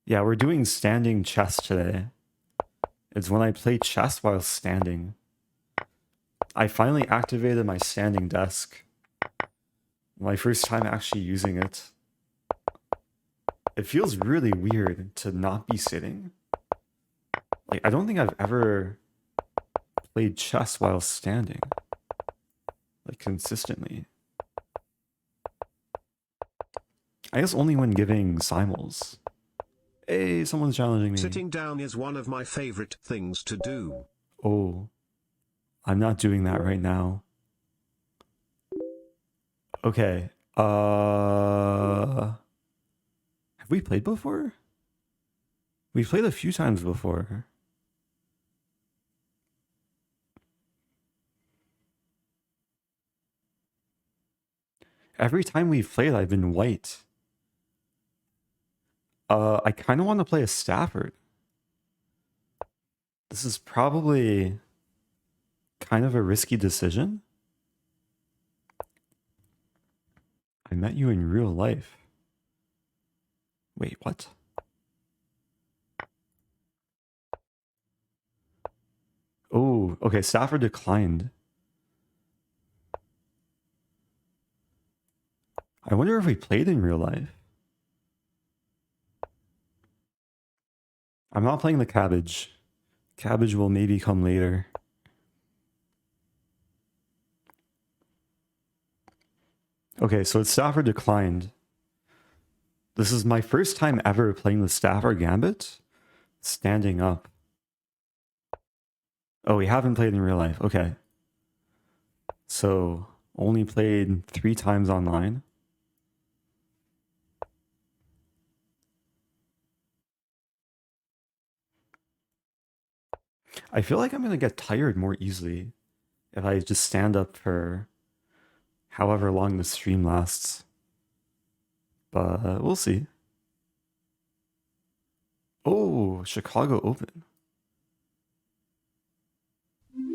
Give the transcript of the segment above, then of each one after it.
Yeah, we're doing standing chess today. It's when I play chess while standing. I finally activated my standing desk. My first time actually using it. It feels really weird to not be sitting. Like, I don't think I've ever played chess while standing. Like, consistently. I guess only when giving simuls. Hey, someone's challenging me. Sitting down is one of my favorite things to do. Oh, I'm not doing that right now. Okay. Have we played before? We've played a few times before. Every time we've played, I've been white. I kind of want to play a Stafford. This is probably kind of a risky decision. I met you in real life. Wait, what? Oh, okay, Stafford declined. I wonder if we played in real life. I'm not playing the cabbage. Cabbage will maybe come later. Okay, so Stafford declined. This is my first time ever playing the Stafford Gambit. Standing up. Oh, we haven't played in real life. Okay. So, only played 3 times online. I feel like I'm going to get tired more easily if I just stand up for however long the stream lasts. But we'll see. Oh, Chicago Open.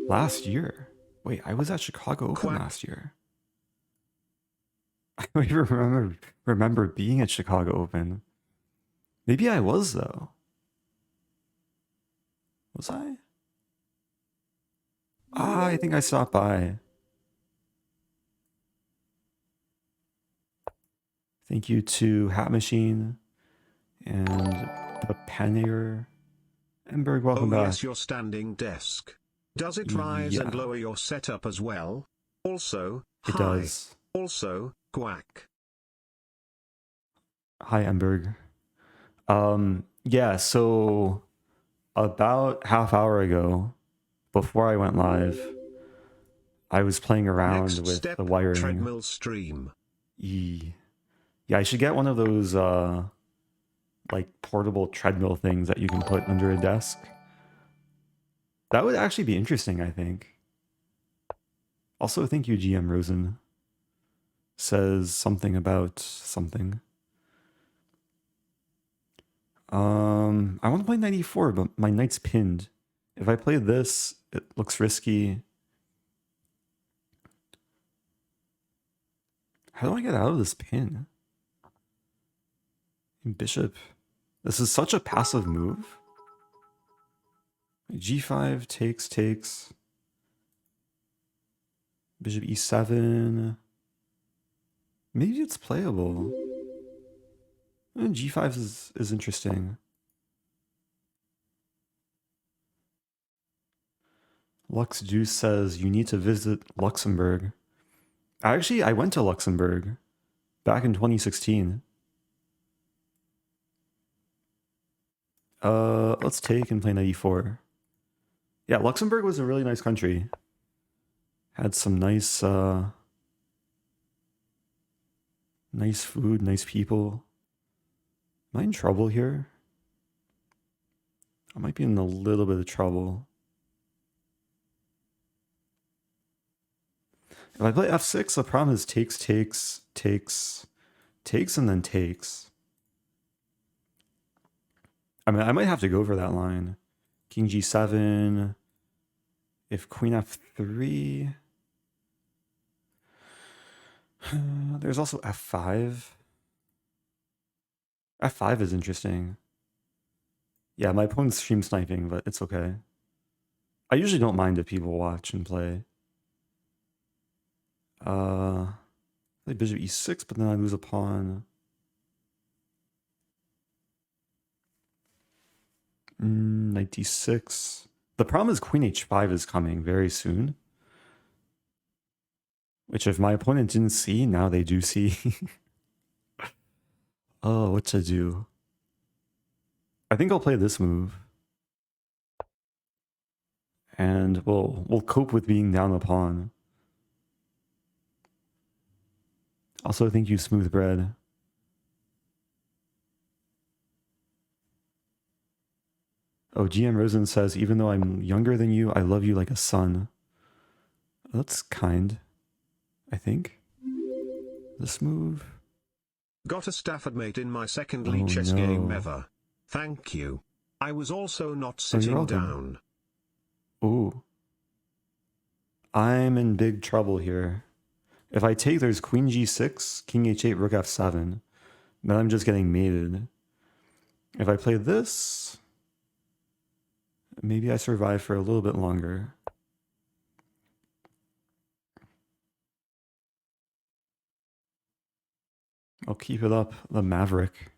Last year. Wait, I was at Chicago Open last year. I don't even remember being at Chicago Open. Maybe I was, though. Was I? Ah, I think I stopped by. Thank you to Hat Machine and the Panier. Emberg, welcome back. Oh yes, your standing desk. Does it rise and lower your setup as well? Also, it does. Also, quack. Hi, Emberg. Yeah, so about half hour ago, before I went live, I was playing around with the wiring. Treadmill stream. Yeah, I should get one of those like portable treadmill things that you can put under a desk. That would actually be interesting, I think. Also, thank you, GM Rosen. Says something about something. I want to play 94, but my knight's pinned. If I play this, it looks risky. How do I get out of this pin? Bishop. This is such a passive move. G5 takes. Bishop E7. Maybe it's playable. G5 is interesting. Lux Juice says you need to visit Luxembourg. I went to Luxembourg back in 2016. Let's take and play 94. Yeah, Luxembourg was a really nice country. Had some nice nice food, nice people. Am I in trouble here? I might be in a little bit of trouble. If I play f6, the problem is takes, and then takes. I mean, I might have to go for that line. King g7. If queen f3. There's also f5. F5 is interesting. Yeah, my opponent's stream sniping, but it's okay. I usually don't mind if people watch and play. Play bishop e6, but then I lose a pawn. Knight d6. The problem is queen h5 is coming very soon. Which if my opponent didn't see, now they do see. Oh, what to do? I think I'll play this move. And we'll cope with being down a pawn. Also, thank you, Smooth Bread. Oh, GM Rosen says, even though I'm younger than you, I love you like a son. That's kind, I think. This move. Got a Stafford mate in my second Oh, league chess game no. ever. Thank you. I was also not Oh, you're sitting welcome. down. Ooh. I'm in big trouble here. If I take, there's queen g6, king h8, rook f7. Then I'm just getting mated. If I play this, maybe I survive for a little bit longer. I'll keep it up, the Maverick.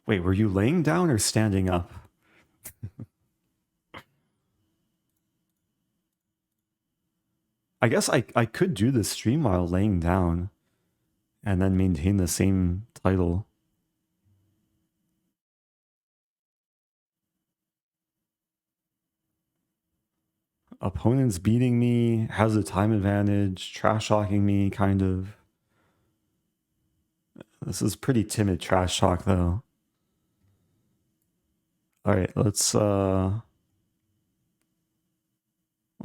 Wait, were you laying down or standing up? I guess I could do this stream while laying down and then maintain the same title. Opponent's beating me, has a time advantage, trash talking me, kind of. This is pretty timid trash talk, though. All right, I'll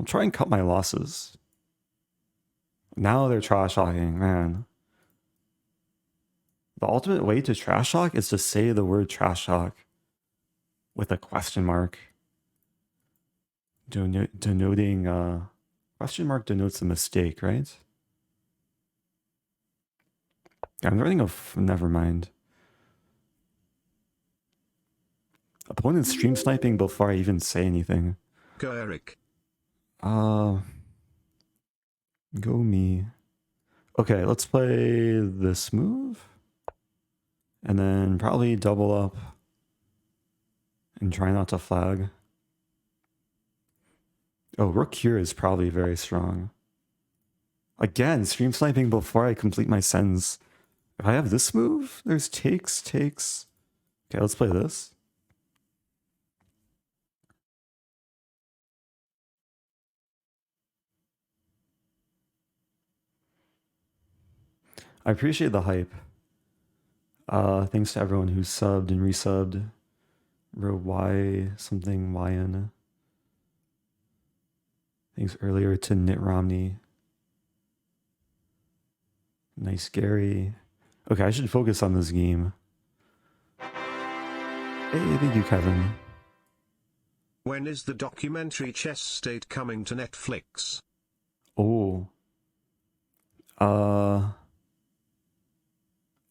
try and cut my losses. Now they're trash talking, man. The ultimate way to trash talk is to say the word trash talk with a question mark. Denoting, question mark denotes a mistake, right? I'm learning of, never mind. Opponent stream sniping before I even say anything. Go Eric. Go me. Okay, let's play this move. And then probably double up. And try not to flag. Oh, rook here is probably very strong. Again, stream sniping before I complete my sends. If I have this move, there's takes. Okay, let's play this. I appreciate the hype. Thanks to everyone who subbed and resubbed. Wrote Y something YN. Thanks earlier to Knit Romney. Nice Gary. Okay, I should focus on this game. Hey, thank you, Kevin. When is the documentary Chess State coming to Netflix? Oh.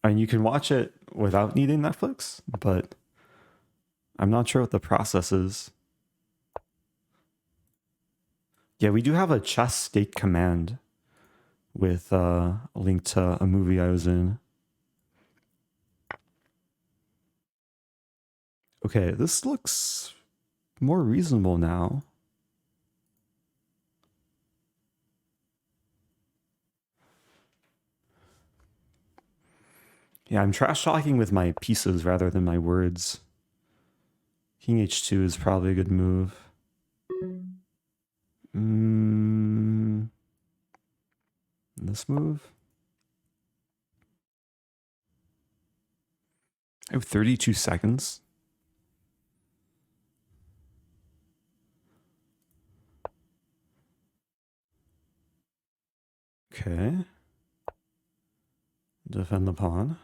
And you can watch it without needing Netflix, but I'm not sure what the process is. Yeah, we do have a chess state command with a link to a movie I was in. Okay, this looks more reasonable now. Yeah, I'm trash talking with my pieces rather than my words. King h2 is probably a good move. This move? I have 32 seconds. Okay. Defend the pawn.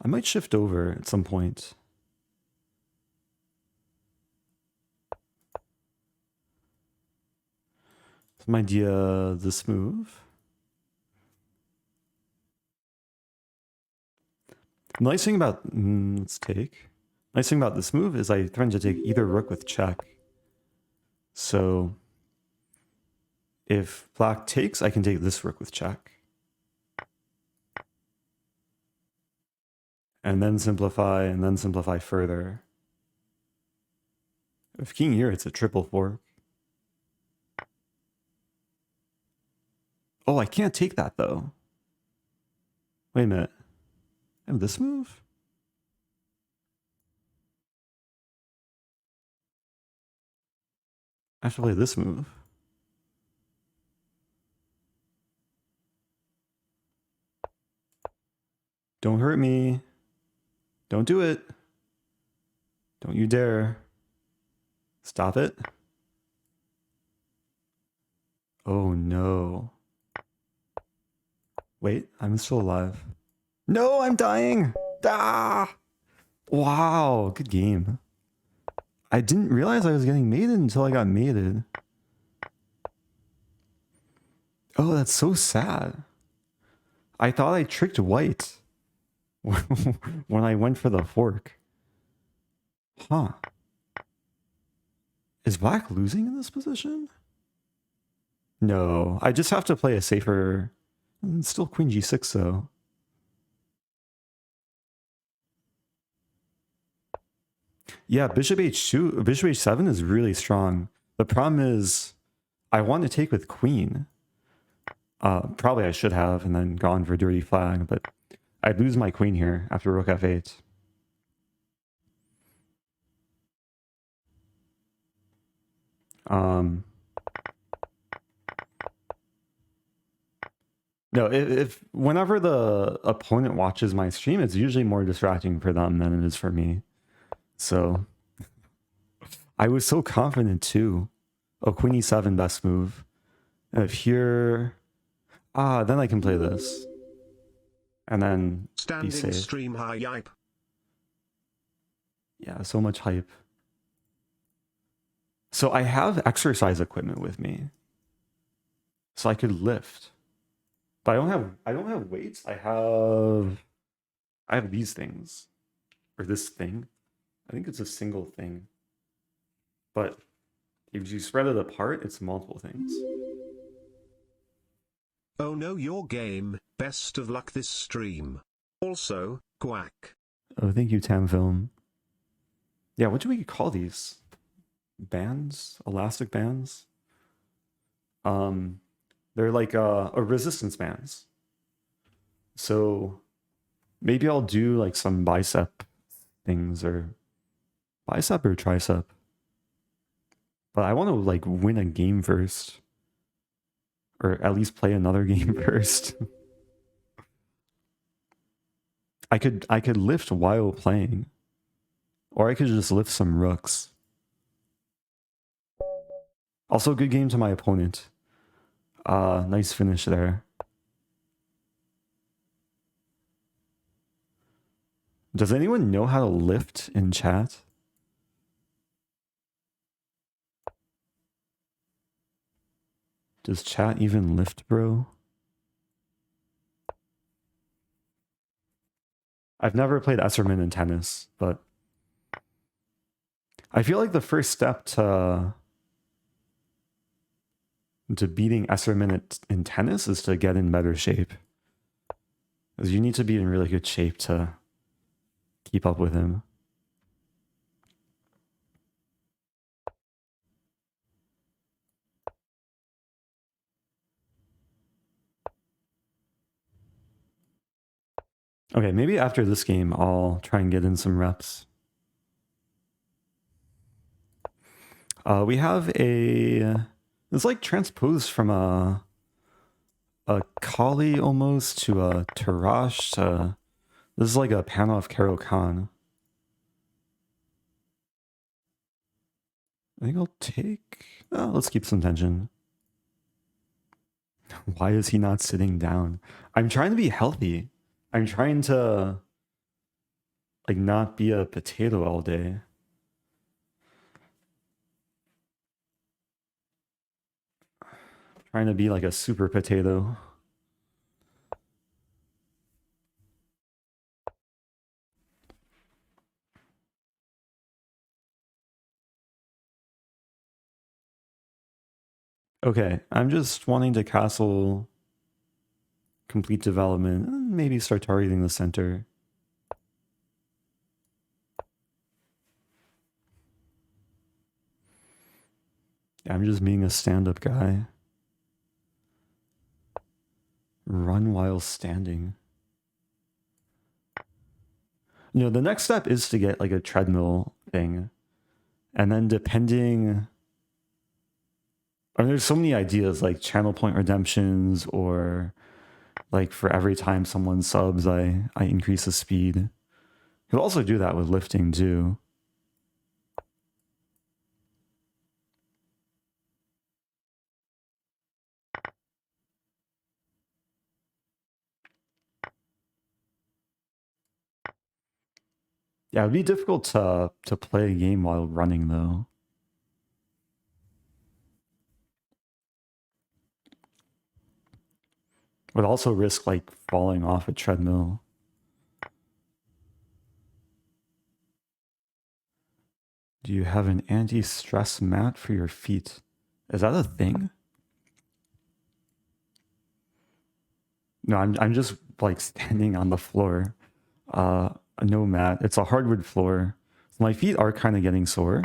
I might shift over at some point. Some idea this move. Nice thing about let's take. Nice thing about this move is I threaten to take either rook with check. So if black takes, I can take this rook with check. And then simplify further. If king here, it's a triple fork. Oh, I can't take that though. Wait a minute. I have this move? I have to play this move. Don't hurt me. Don't do it. Don't you dare. Stop it. Oh no. Wait, I'm still alive. No, I'm dying. Ah! Wow, good game. I didn't realize I was getting mated until I got mated. Oh, that's so sad. I thought I tricked white when I went for the fork. Huh. Is black losing in this position? No, I just have to play a safer... It's still queen g6 though. Yeah, bishop h2, bishop h7 is really strong. The problem is I want to take with queen. Probably I should have and then gone for dirty flag, but I'd lose my queen here after rook f8. No, if whenever the opponent watches my stream, it's usually more distracting for them than it is for me. So I was so confident too. Oh, queen e7, best move. And if here, then I can play this, and then Standing be safe. stream high yipe. Yeah, so much hype. So I have exercise equipment with me, so I could lift. But I don't have weights. I have these things, or this thing. I think it's a single thing. But if you spread it apart, it's multiple things. Oh no, your game. Best of luck this stream. Also, quack. Oh, thank you, Tamfilm. Yeah, what do we call these? Bands? Elastic bands? They're like a resistance bands. So maybe I'll do like some bicep things, or bicep or tricep. But I want to like win a game first, or at least play another game first. I could lift while playing, or I could just lift some rooks. Also, good game to my opponent. Nice finish there. Does anyone know how to lift in chat? Does chat even lift, bro? I've never played Esserman in tennis, but I feel like the first step to beating Esserman in tennis is to get in better shape. Because you need to be in really good shape to keep up with him. Okay, maybe after this game, I'll try and get in some reps. We have it's like transposed from a Kali almost to a Tarash to, this is like a Panov Karo Khan. I think I'll take, let's keep some tension. Why is he not sitting down? I'm trying to be healthy. I'm trying to like not be a potato all day. Trying to be like a super potato. Okay, I'm just wanting to castle complete development, and maybe start targeting the center. Yeah, I'm just being a stand-up guy. Run while standing. You know, the next step is to get like a treadmill thing. And then depending... I mean, there's so many ideas like channel point redemptions, or like for every time someone subs, I increase the speed. You'll also do that with lifting too. Yeah, it'd be difficult to play a game while running though. Would also risk like falling off a treadmill. Do you have an anti-stress mat for your feet? Is that a thing? No, I'm just like standing on the floor. No mat. It's a hardwood floor. So my feet are kind of getting sore.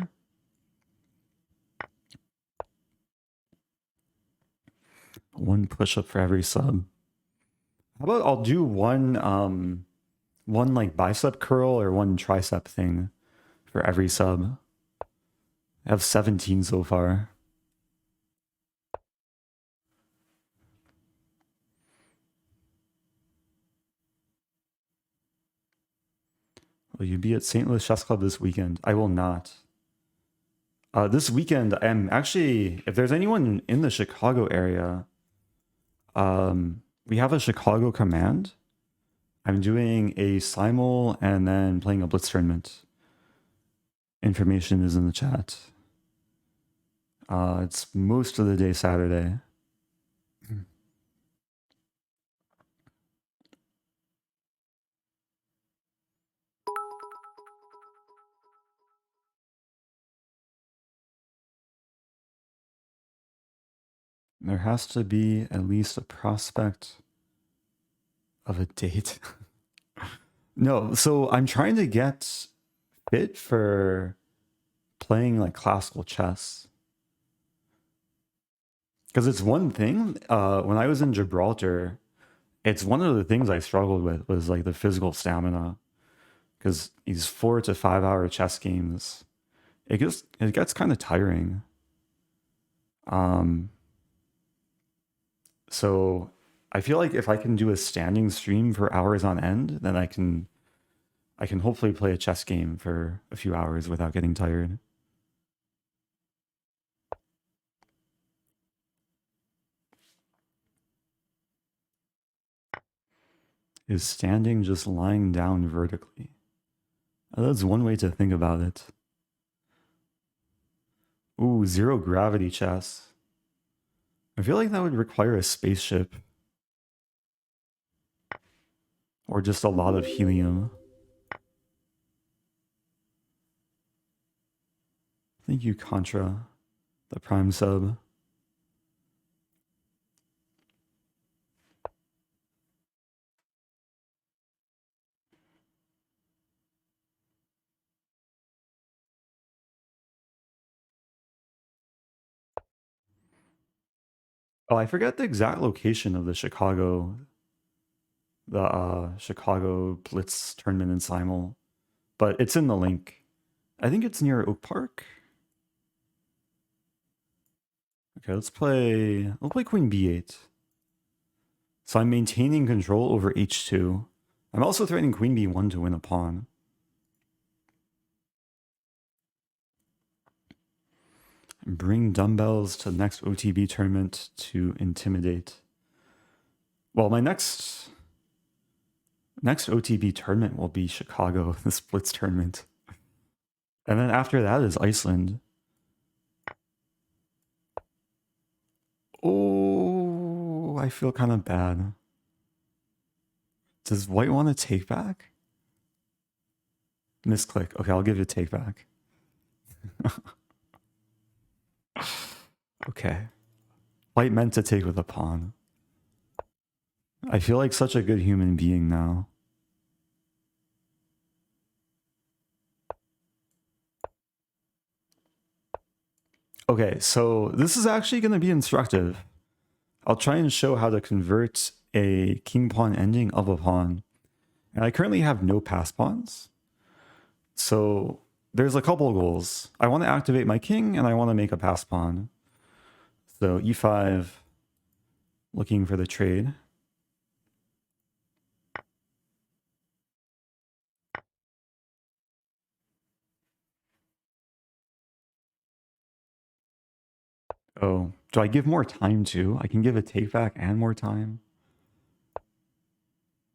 One push-up for every sub. How about I'll do one like bicep curl or one tricep thing for every sub. I have 17 so far. Will you be at St. Louis Chess Club this weekend? I will not. This weekend, I'm actually, if there's anyone in the Chicago area, we have a Chicago command. I'm doing a Simul and then playing a Blitz tournament. Information is in the chat. It's most of the day Saturday. There has to be at least a prospect of a date. No, so I'm trying to get fit for playing like classical chess. Because it's one thing, when I was in Gibraltar, it's one of the things I struggled with was like the physical stamina. Because these 4 to 5 hour chess games, it gets kind of tiring. So I feel like if I can do a standing stream for hours on end, then I can hopefully play a chess game for a few hours without getting tired. Is standing just lying down vertically? That's one way to think about it. Ooh, zero gravity chess. I feel like that would require a spaceship. Or just a lot of helium. Thank you, Contra, the Prime sub. Oh, I forget the exact location of the Chicago Blitz tournament in Simul, but it's in the link. I think it's near Oak Park. Okay, let's play Queen B8. So I'm maintaining control over H2. I'm also threatening Queen B1 to win a pawn. Bring dumbbells to the next OTB tournament to intimidate. Well, my next OTB tournament will be Chicago, the Splits tournament. And then after that is Iceland. Oh, I feel kind of bad. Does White want to take back? Misclick. Okay, I'll give you a take back. Okay. White meant to take with a pawn. I feel like such a good human being now. Okay, so this is actually going to be instructive. I'll try and show how to convert a king-pawn ending of a pawn. And I currently have no pass pawns. So there's a couple of goals. I want to activate my king and I want to make a pass pawn. So e5, looking for the trade. Oh, do I give more time too? I can give a take back and more time.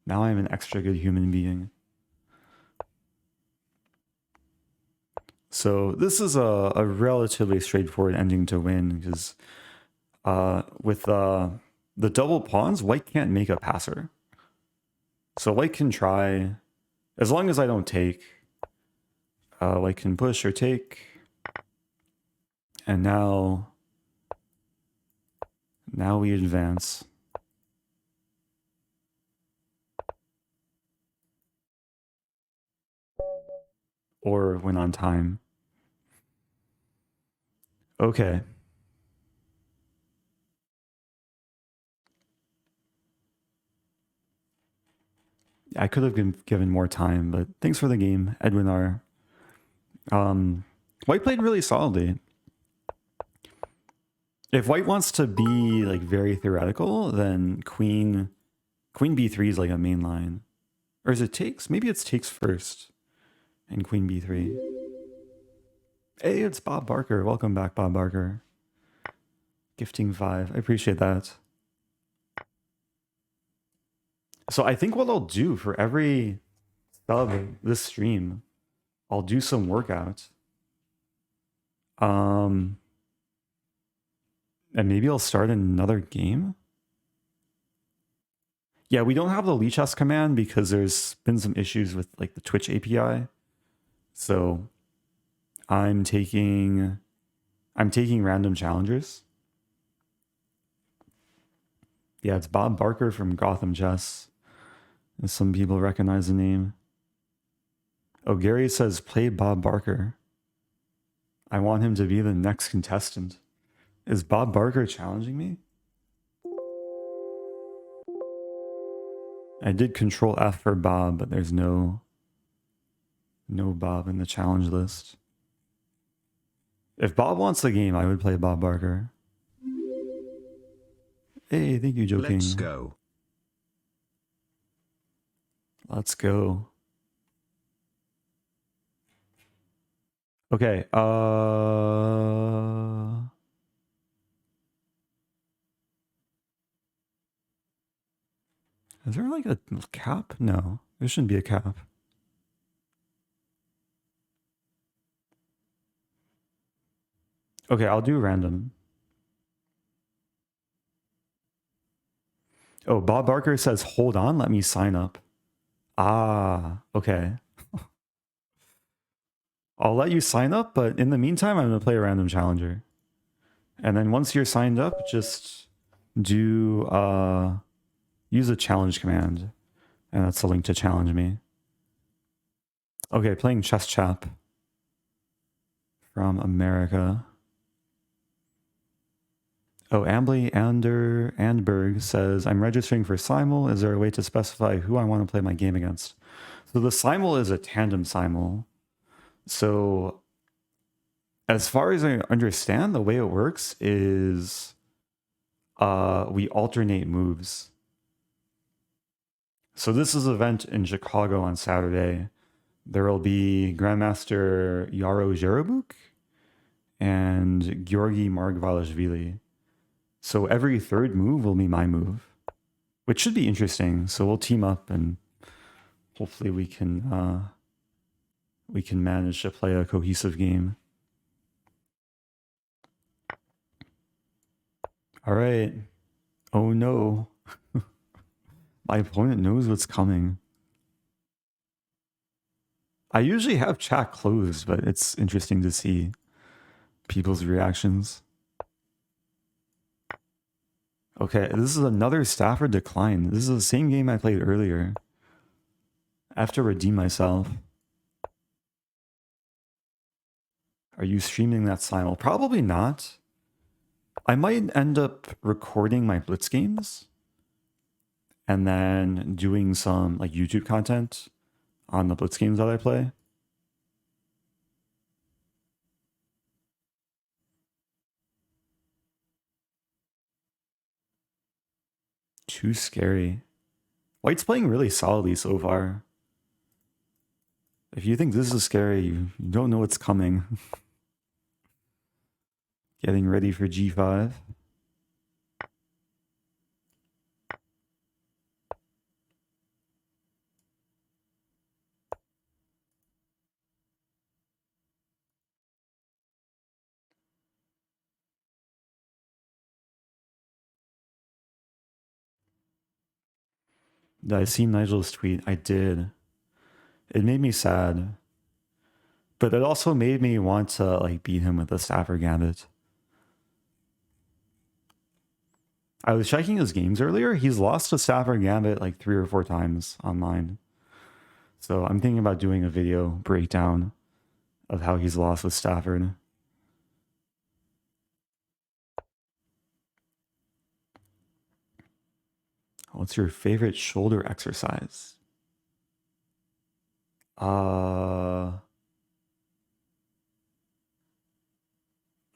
Now I'm an extra good human being. So this is a relatively straightforward ending to win because with the double pawns, white can't make a passer. So white can try, as long as I don't take, white can push or take. And now we advance. Or win on time. Okay. I could have been given more time, but thanks for the game, Edwin R. White played really solidly. If white wants to be like very theoretical, then queen b3 is like a main line. Or is it takes? Maybe it's takes first and queen b3. Hey, it's Bob Barker. Welcome back, Bob Barker. Gifting 5. I appreciate that. So I think what I'll do for every sub this stream, I'll do some workout. And maybe I'll start another game. Yeah, we don't have the Lichess command because there's been some issues with like the Twitch API. So I'm taking random challengers. Yeah, it's Bob Barker from Gotham Chess. And some people recognize the name. Oh, Gary says play Bob Barker. I want him to be the next contestant. Is Bob Barker challenging me? I did control F for Bob, but there's no Bob in the challenge list. If Bob wants the game, I would play Bob Barker. Hey, thank you, Joe King. Let's go. Let's go. Okay, is there like a cap? No, there shouldn't be a cap. Okay, I'll do random. Oh, Bob Barker says, hold on, let me sign up. Ah, okay. I'll let you sign up, but in the meantime, I'm going to play a random challenger. And then once you're signed up, just do, use a challenge command. And that's a link to challenge me. Okay, playing Chess Chap from America. Oh, Ambly Andberg says, I'm registering for Simul. Is there a way to specify who I want to play my game against? So the Simul is a tandem Simul. So as far as I understand, the way it works is we alternate moves. So this is an event in Chicago on Saturday. There will be Grandmaster Yaro Jerobuk and Georgi Margvalishvili. So every third move will be my move, which should be interesting. So we'll team up and hopefully we can manage to play a cohesive game. All right. Oh no. My opponent knows what's coming. I usually have chat closed, but it's interesting to see people's reactions. Okay, this is another Stafford decline. This is the same game I played earlier. I have to redeem myself. Are you streaming that Simul? Probably not. I might end up recording my Blitz games and then doing some like YouTube content on the Blitz games that I play. Too scary. White's playing really solidly so far. If you think this is scary, you don't know what's coming. Getting ready for G5. Did I see Nigel's tweet? I did. It made me sad. But it also made me want to like beat him with the Stafford Gambit. I was checking his games earlier. He's lost to Stafford Gambit like 3 or 4 times online. So I'm thinking about doing a video breakdown of how he's lost with Stafford. What's your favorite shoulder exercise? I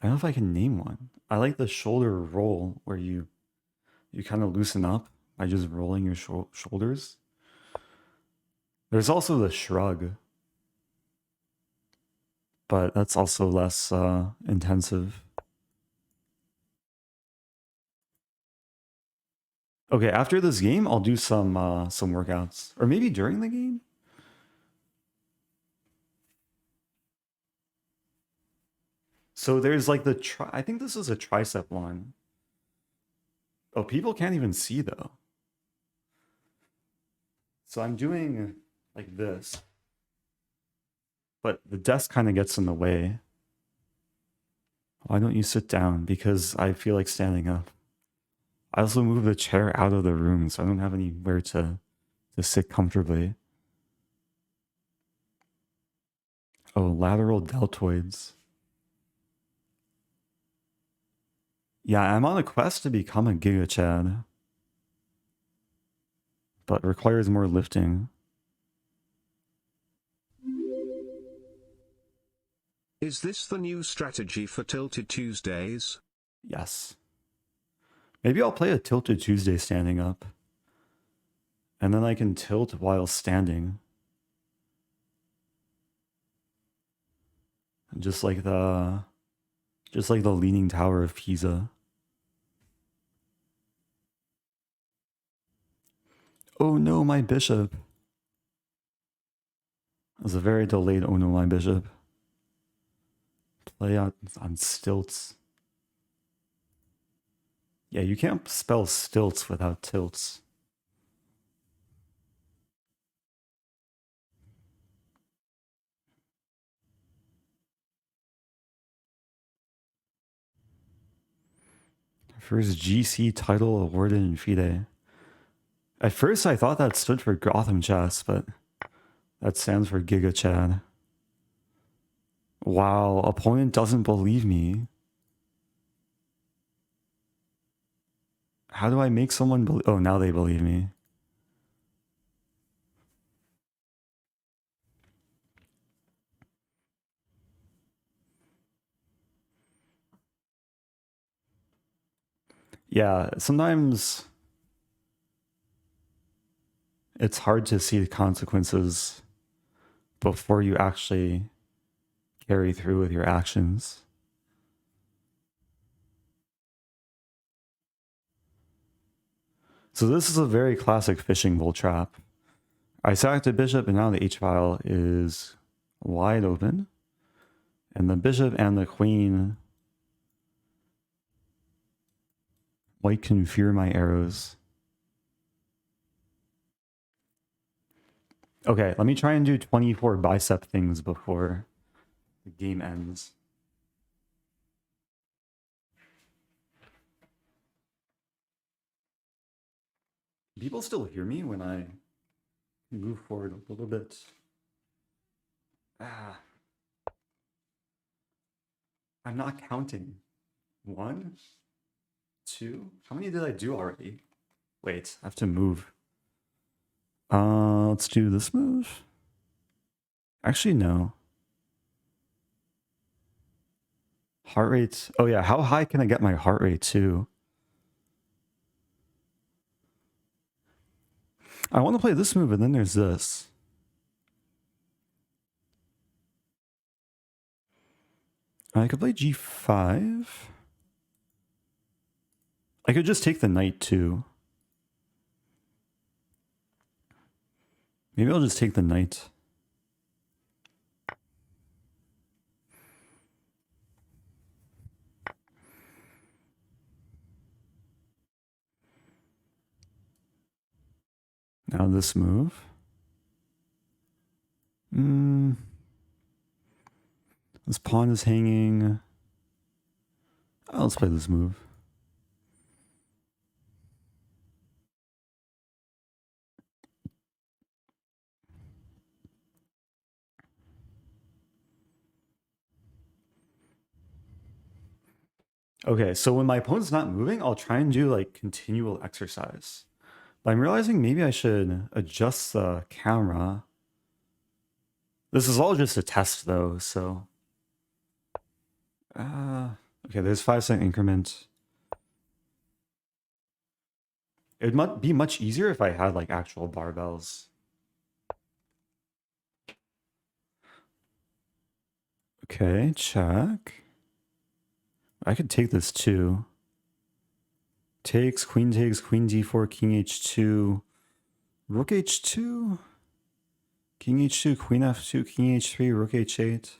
don't know if I can name one. I like the shoulder roll where you kind of loosen up by just rolling your shoulders. There's also the shrug, but that's also less intensive. Okay, after this game, I'll do some workouts, or maybe during the game. So there's like the I think this is a tricep one. Oh, people can't even see though. So I'm doing like this, but the desk kind of gets in the way. Why don't you sit down? Because I feel like standing up. I also moved the chair out of the room, so I don't have anywhere to sit comfortably. Oh, lateral deltoids. Yeah, I'm on a quest to become a Giga Chad, but requires more lifting. Is this the new strategy for Tilted Tuesdays? Yes. Maybe I'll play a Tilted Tuesday standing up. And then I can tilt while standing. Just like the Leaning Tower of Pisa. Oh no, my bishop. It was a very delayed oh no, my bishop. Play out on stilts. Yeah, you can't spell stilts without tilts. First GC title awarded in FIDE. At first I thought that stood for Gotham Chess, but that stands for Giga Chad. Wow, opponent doesn't believe me. How do I make someone believe? Oh, now they believe me. Yeah, sometimes it's hard to see the consequences before you actually carry through with your actions. So this is a very classic fishing bowl trap. I sacked a bishop and now the h-file is wide open. And the bishop and the queen white can fear my arrows. Okay, let me try and do 24 bicep things before the game ends. people still hear me when I move forward a little bit? Ah, I'm not counting. 1, 2. How many did I do already? Wait, I have to move. Let's do this move. Actually, no. Heart rate. Oh yeah, how high can I get my heart rate too? I want to play this move, and then there's this. I could play G5. I could just take the knight too. Maybe I'll just take the knight. Now this move. This pawn is hanging. Oh, let's play this move. Okay, so when my opponent's not moving, I'll try and do like continual exercise. But I'm realizing maybe I should adjust the camera. This is all just a test though, so. Okay, there's 5-second increment. It would be much easier if I had like actual barbells. Okay, check. I could take this too. Takes, queen d4, king h2, rook h2, king h2, queen f2, king h3, rook h8.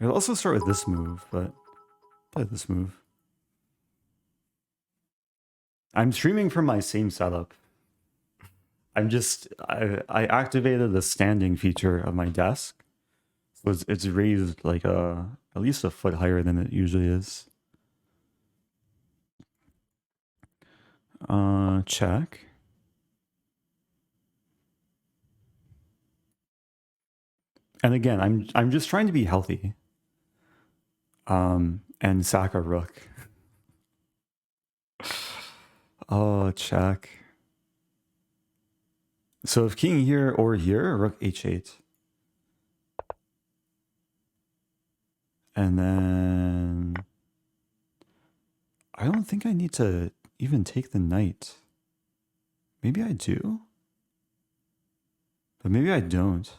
I could also start with this move, but play this move. I'm streaming from my same setup. I activated the standing feature of my desk. So it's raised like at least a foot higher than it usually is. Check. And again, I'm just trying to be healthy. And sack a rook. Oh, check. So if king here or here, rook h8. And then I don't think I need to even take the knight. Maybe I do. But maybe I don't.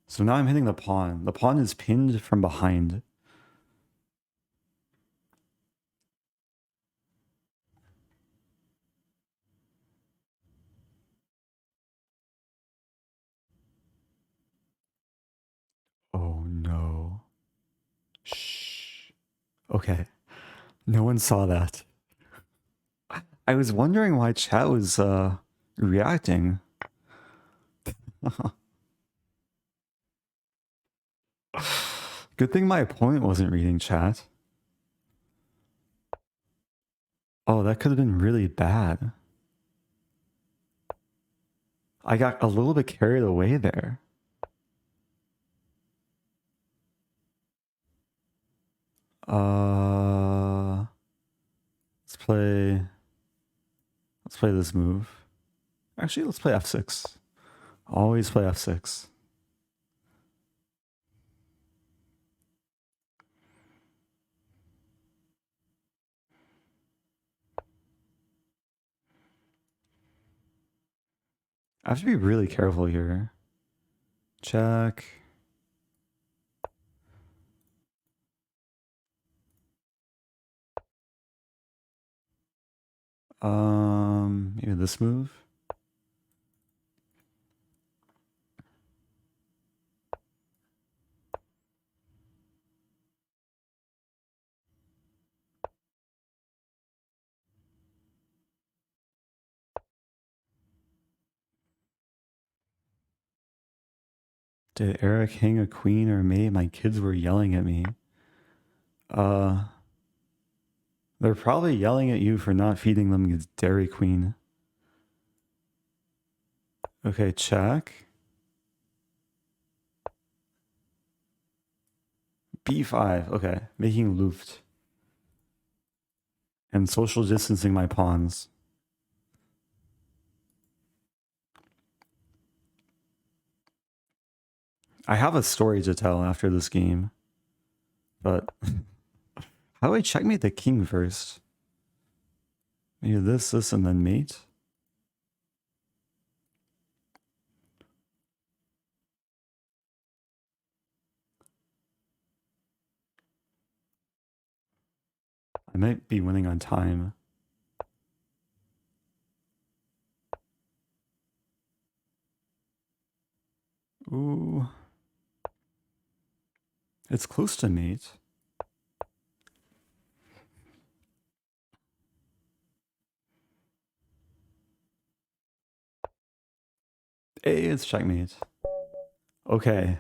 So now I'm hitting the pawn. The pawn is pinned from behind. Oh no. Shh. Okay. No one saw that. I was wondering why chat was reacting. Good thing my opponent wasn't reading chat. Oh, that could have been really bad. I got a little bit carried away there. Let's play this move. Actually, let's play f6. Always play f6. I have to be really careful here. Check. Maybe this move. Did Eric hang a queen or mate? My kids were yelling at me. They're probably yelling at you for not feeding them Dairy Queen. Okay, check. B5. Okay, making Luft. And social distancing my pawns. I have a story to tell after this game. But how do I checkmate the king first? Maybe this, and then mate? I might be winning on time. Ooh. It's close to mate. Hey, it's checkmate. Okay.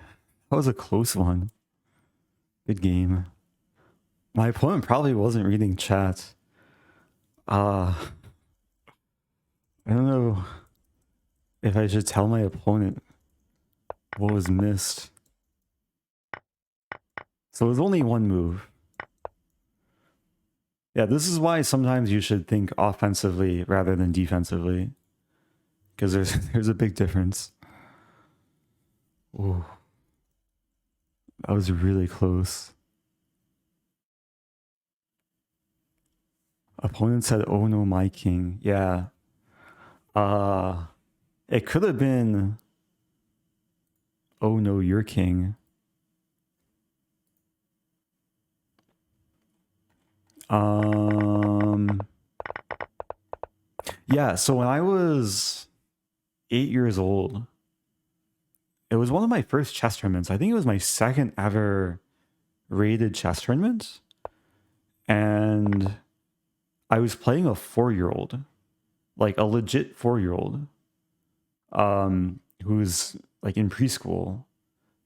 That was a close one. Good game. My opponent probably wasn't reading chat. I don't know if I should tell my opponent what was missed. So it was only one move. Yeah, this is why sometimes you should think offensively rather than defensively. Because there's a big difference. Ooh. That was really close. Opponent said, "Oh no, my king." Yeah. It could have been, "Oh no, your king." Yeah, so when I was 8 years old, it was one of my first chess tournaments. I think it was my second ever rated chess tournament. And I was playing a 4-year-old, like a legit 4-year-old, who's like in preschool,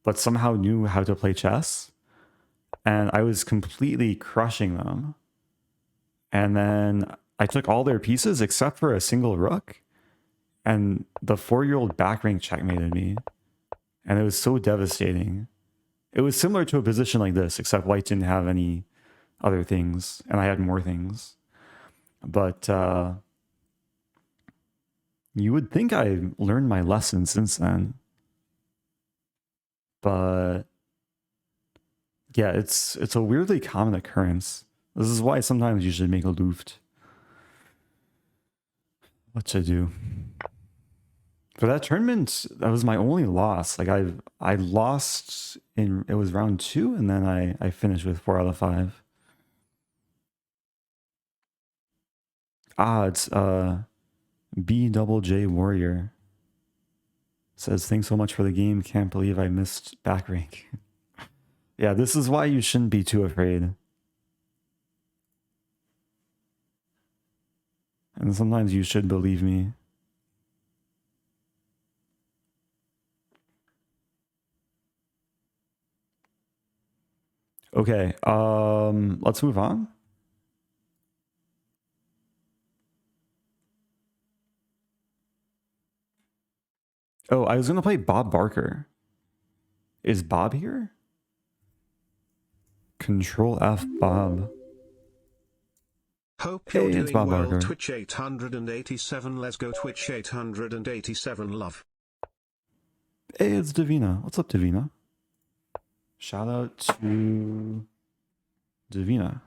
but somehow knew how to play chess. And I was completely crushing them. And then I took all their pieces except for a single rook. And the 4-year-old back rank checkmated me. And it was so devastating. It was similar to a position like this, except white didn't have any other things, and I had more things. But you would think I learned my lesson since then. But yeah, it's a weirdly common occurrence. This is why sometimes you should make a Luft. What should I do? For that tournament, that was my only loss. Like I lost in, it was round 2, and then I finished with 4 out of 5. It's B double J Warrior. Says, "Thanks so much for the game. Can't believe I missed back rank." Yeah, this is why you shouldn't be too afraid. And sometimes you should believe me. Okay, let's move on. Oh, I was gonna play Bob Barker. Is Bob here? Control F Bob. Hope Hey, you're it's doing Bob well, Barker. Twitch 887. Let's go, Twitch 887, love. Hey, it's Davina. What's up, Davina? Shout out to Davina.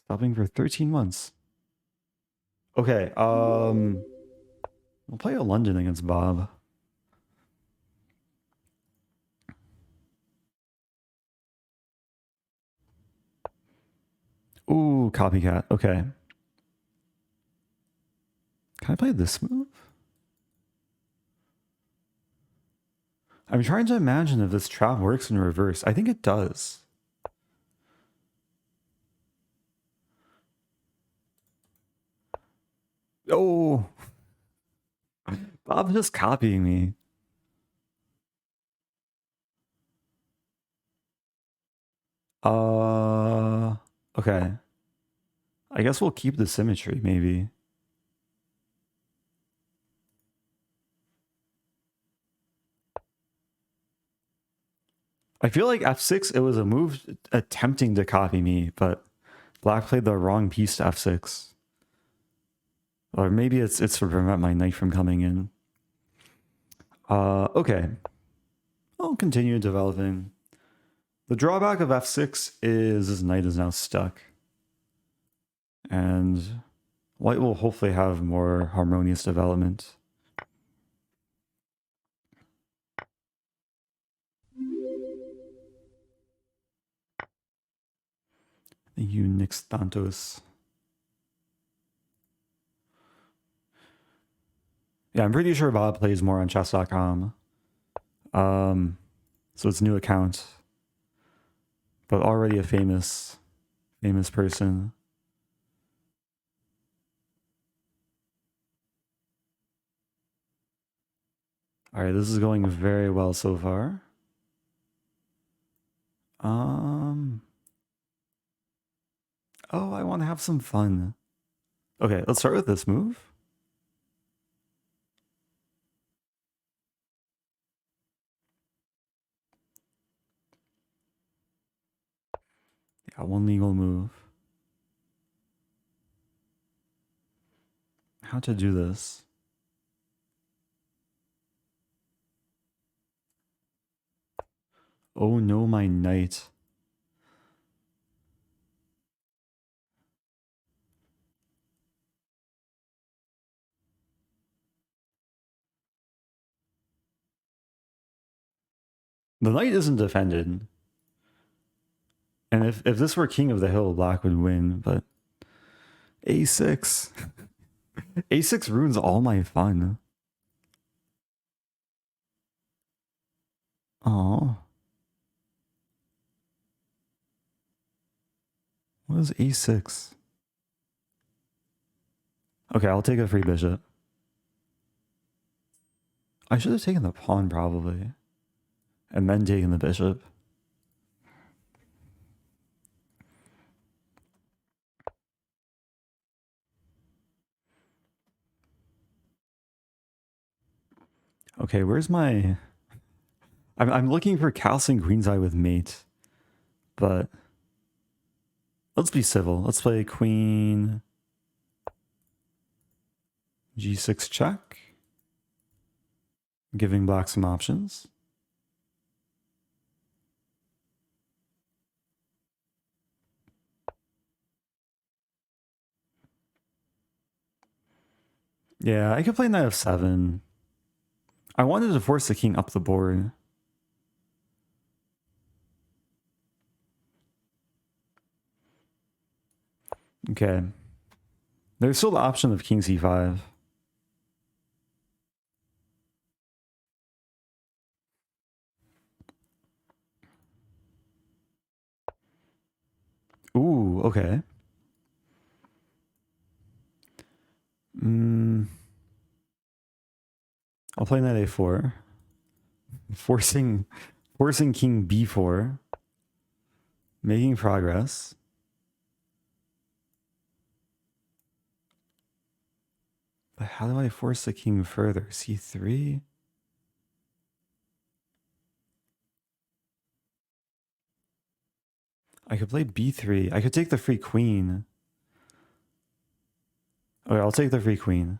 Stopping for 13 months. Okay, we'll play a London against Bob. Ooh, copycat. Okay. Can I play this move? I'm trying to imagine if this trap works in reverse. I think it does. Oh, Bob's just copying me. Okay. I guess we'll keep the symmetry, maybe. I feel like f6, it was a move attempting to copy me, but black played the wrong piece to f6. Or maybe it's to prevent my knight from coming in. Okay. I'll continue developing. The drawback of f6 is this knight is now stuck. And white will hopefully have more harmonious development. Unix Tantos. Yeah, I'm pretty sure Bob plays more on chess.com. So it's a new account. But already a famous person. Alright, this is going very well so far. Oh, I want to have some fun. Okay, let's start with this move. Yeah, one legal move. How to do this? Oh no, my knight. The knight isn't defended. And if this were king of the hill, black would win, but a6. a6 ruins all my fun. Oh. What is a6? Okay, I'll take a free bishop. I should have taken the pawn probably. And then taken the bishop. Okay, where's my... I'm looking for castling queenside with mate. But... let's be civil. Let's play queen... g6 check. Giving black some options. Yeah, I could play knight f7. I wanted to force the king up the board. Okay. There's still the option of king c5. Ooh, okay. I'll play knight a4. Forcing king b4. Making progress. But how do I force the king further? c3? I could play b3. I could take the free queen. Okay, I'll take the free queen.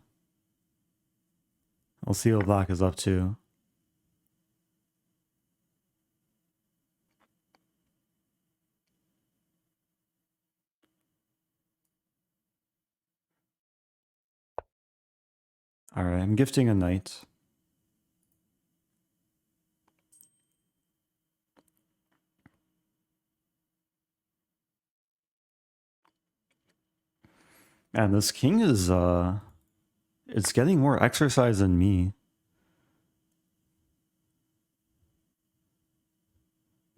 I'll see what black is up to. Alright, I'm gifting a knight. Man, this king is, it's getting more exercise than me.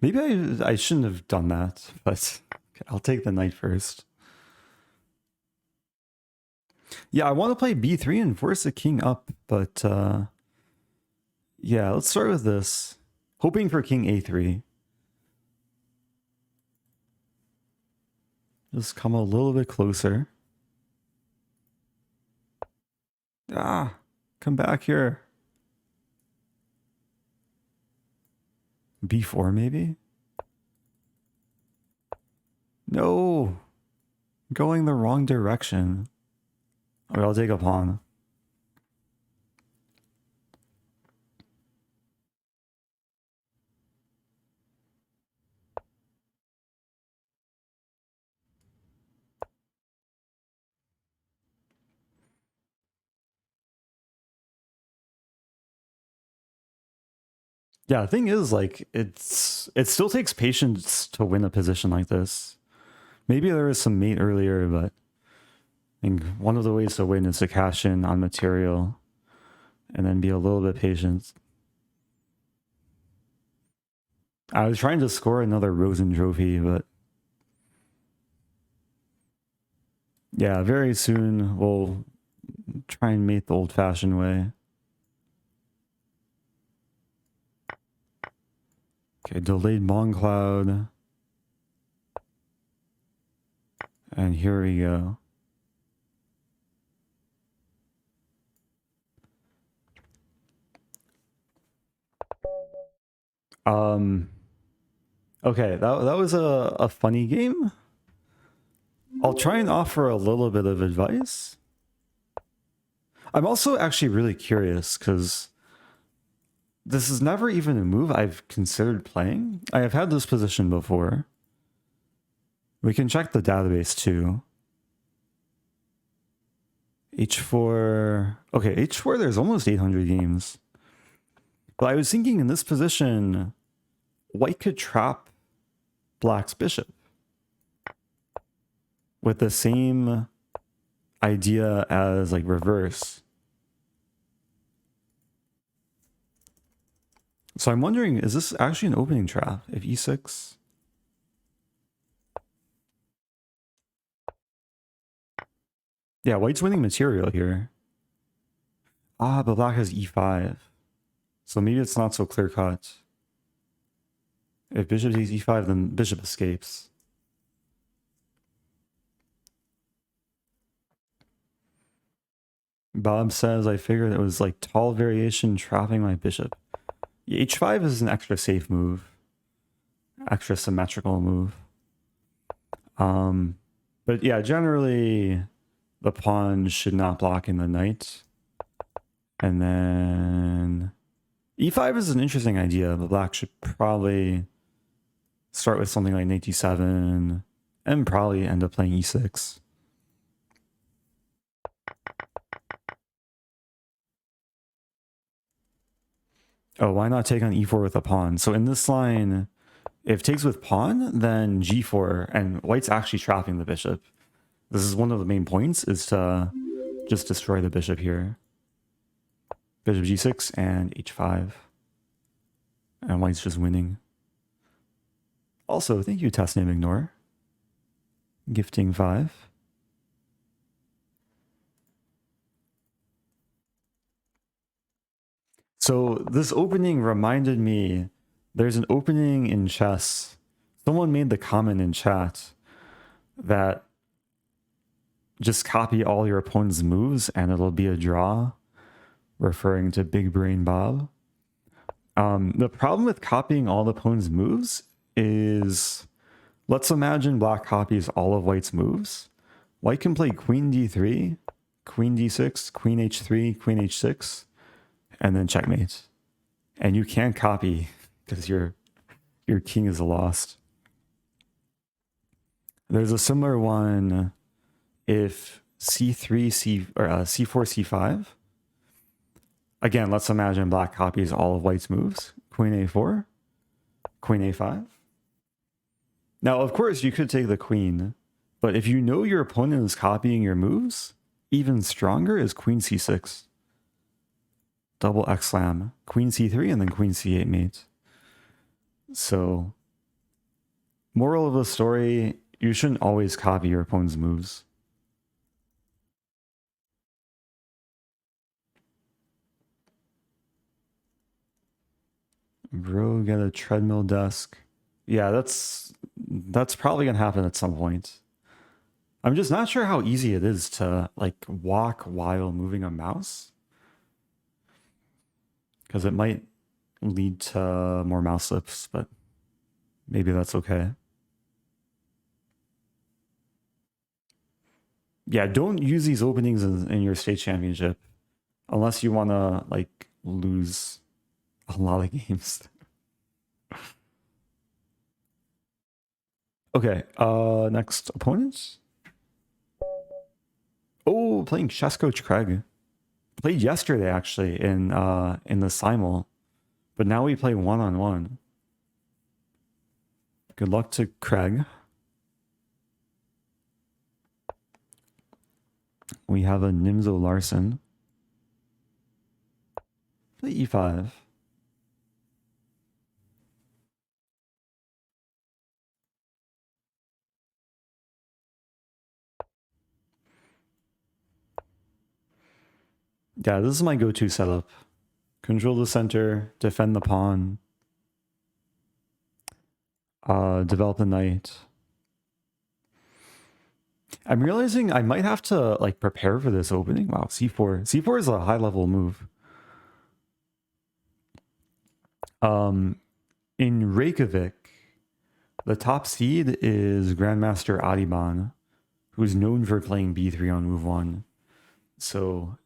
Maybe I shouldn't have done that, but I'll take the knight first. Yeah, I want to play b3 and force the king up, but yeah, let's start with this. Hoping for king a3. Just come a little bit closer. Ah, come back here. b4 maybe? No, going the wrong direction. Okay, I'll take a pawn. Yeah, the thing is, like, it still takes patience to win a position like this. Maybe there was some mate earlier, but I think one of the ways to win is to cash in on material and then be a little bit patient. I was trying to score another Rosen trophy, but yeah, very soon we'll try and mate the old-fashioned way. Okay, delayed Mon Cloud. And here we go. Okay, that was a funny game. I'll try and offer a little bit of advice. I'm also actually really curious because this is never even a move I've considered playing. I have had this position before. We can check the database too. H4. Okay, H4, there's almost 800 games. But I was thinking in this position, white could trap black's bishop with the same idea as like reverse. So I'm wondering, is this actually an opening trap if e6? Yeah, white's winning material here. Ah, but black has e5. So maybe it's not so clear cut. If bishop takes e5, then bishop escapes. Bob says, I figured it was like tall variation trapping my bishop. H5 is an extra safe move. Extra symmetrical move. But yeah, generally the pawn should not block in the knight. And then e5 is an interesting idea, but black should probably start with something like knight d7 and probably end up playing e6. Oh, why not take on e4 with a pawn? So in this line, if takes with pawn, then g4, and white's actually trapping the bishop. This is one of the main points, is to just destroy the bishop here. Bishop g6 and h5. And white's just winning. Also, thank you, test name ignore. Gifting 5. So this opening reminded me, there's an opening in chess. Someone made the comment in chat that just copy all your opponent's moves and it'll be a draw, referring to Big Brain Bob. The problem with copying all the opponent's moves is, let's imagine black copies all of white's moves. White can play queen d3, queen d6, queen h3, queen h6, and then checkmate. And you can't copy because your king is lost. There's a similar one if c3, c4, c5. Again, let's imagine black copies all of white's moves. Queen a4, queen a5. Now, of course, you could take the queen, but if you know your opponent is copying your moves, even stronger is queen c6. Double X slam, queen c3, and then queen c8 mate. So, moral of the story, you shouldn't always copy your opponent's moves. Bro, get a treadmill desk. Yeah, that's probably gonna happen at some point. I'm just not sure how easy it is to like walk while moving a mouse, because it might lead to more mouse slips, but maybe that's okay. Yeah, don't use these openings in your state championship unless you want to like lose a lot of games. Okay, next opponent. Oh, playing chess coach Craig. Played yesterday actually in the Simul, but now we play one-on-one. Good luck to Craig. We have a Nimzo Larson. Play e5. Yeah, this is my go-to setup. Control the center, defend the pawn, develop the knight. I'm realizing I might have to like prepare for this opening. Wow, c4. C4 is a high-level move. In Reykjavik, the top seed is Grandmaster Adiban, who's known for playing b3 on move 1. So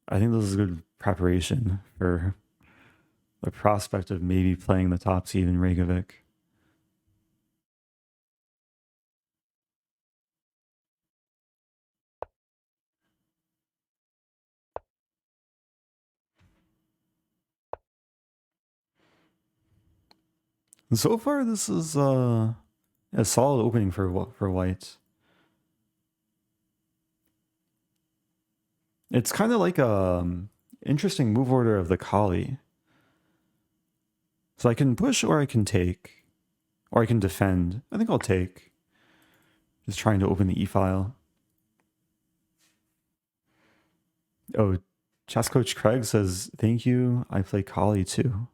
I think this is good preparation for the prospect of maybe playing the top seed in Reykjavik. And so far, this is a solid opening for white. It's kind of like a interesting move order of the Kali. So I can push or I can take, or I can defend. I think I'll take. Just trying to open the e-file. Oh, chess coach Craig says, thank you. I play Kali too.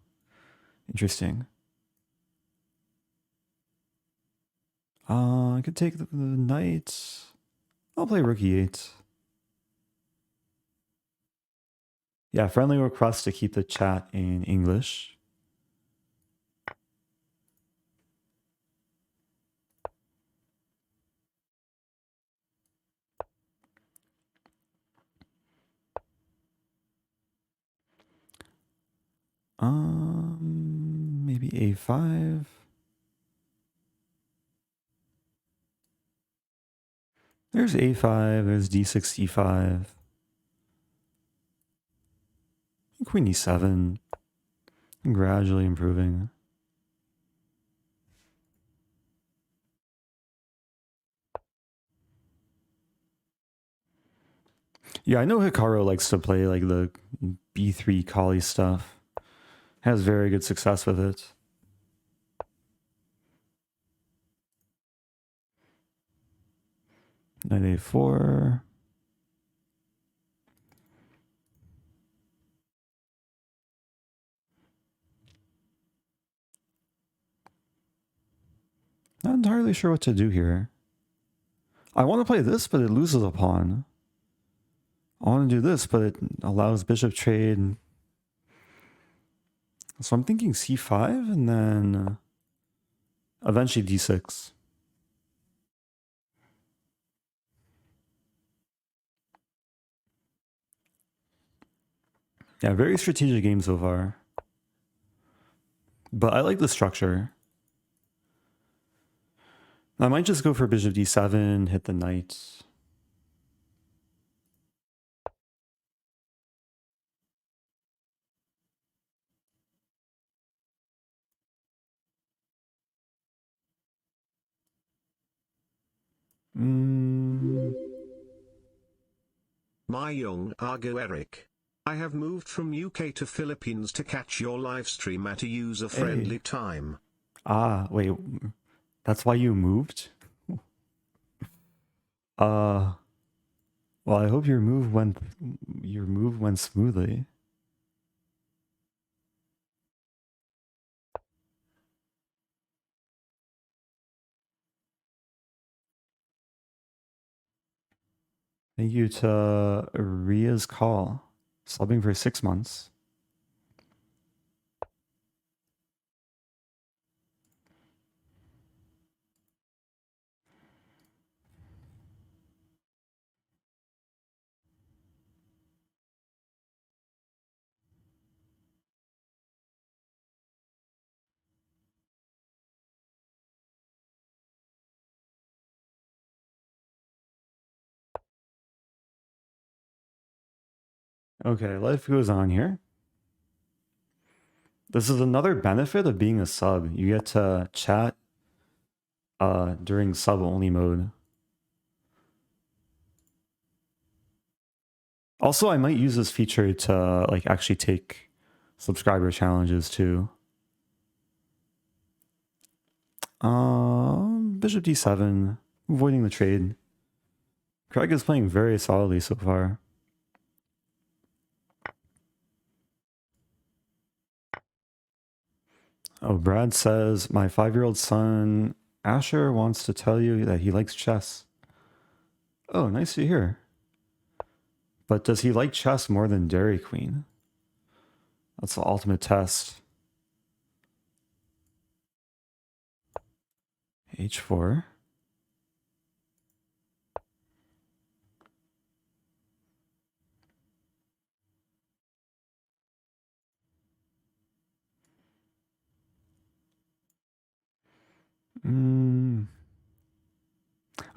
Interesting. I could take the knight. I'll play rook e8. Yeah, friendly request to keep the chat in English. Maybe a5. There's a5, there's d6, e5. Queen e7. Gradually improving. Yeah, I know Hikaru likes to play like the b3 Kali stuff. Has very good success with it. Knight a4. Not entirely sure what to do here. I want to play this, but it loses a pawn. I want to do this, but it allows bishop trade. So I'm thinking c5 and then eventually d6. Yeah, very strategic game so far. But I like the structure. I might just go for bishop d7, hit the knight. My young Argo Eric. I have moved from UK to Philippines to catch your live stream at a user-friendly time. Ah, wait. That's why you moved? Well, I hope your move went smoothly. Thank you to Ria's Call, subbing for 6 months. Okay, life goes on here. This is another benefit of being a sub. You get to chat during sub-only mode. Also, I might use this feature to like actually take subscriber challenges too. Bishop d7, avoiding the trade. Craig is playing very solidly so far. Oh, Brad says, my 5-year-old son, Asher, wants to tell you that he likes chess. Oh, nice to hear. But does he like chess more than Dairy Queen? That's the ultimate test. H4.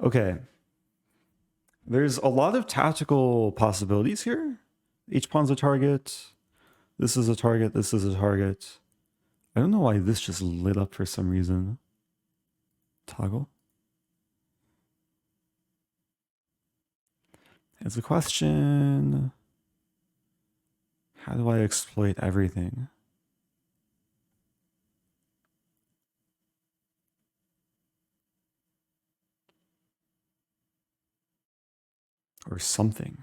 Okay. There's a lot of tactical possibilities here. Each pawn's a target. This is a target. This is a target. I don't know why this just lit up for some reason. Toggle. It's a question. How do I exploit everything? Or something.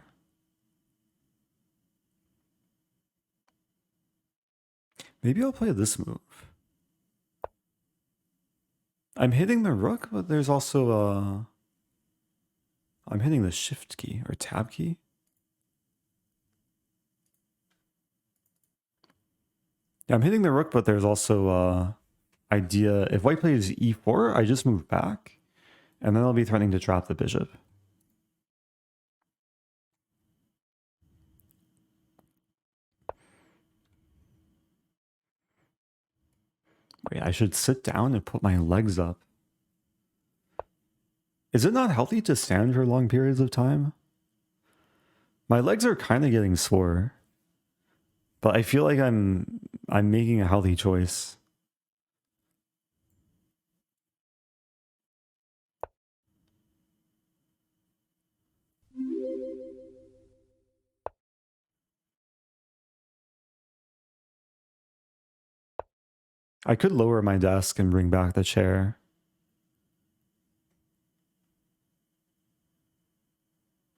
Maybe I'll play this move. I'm hitting the rook, but there's also I'm hitting the shift key or tab key. Yeah, I'm hitting the rook, but there's also idea. If white plays e4, I just move back, and then I'll be threatening to trap the bishop. Wait, I should sit down and put my legs up. Is it not healthy to stand for long periods of time? My legs are kind of getting sore, but I feel like I'm making a healthy choice. I could lower my desk and bring back the chair.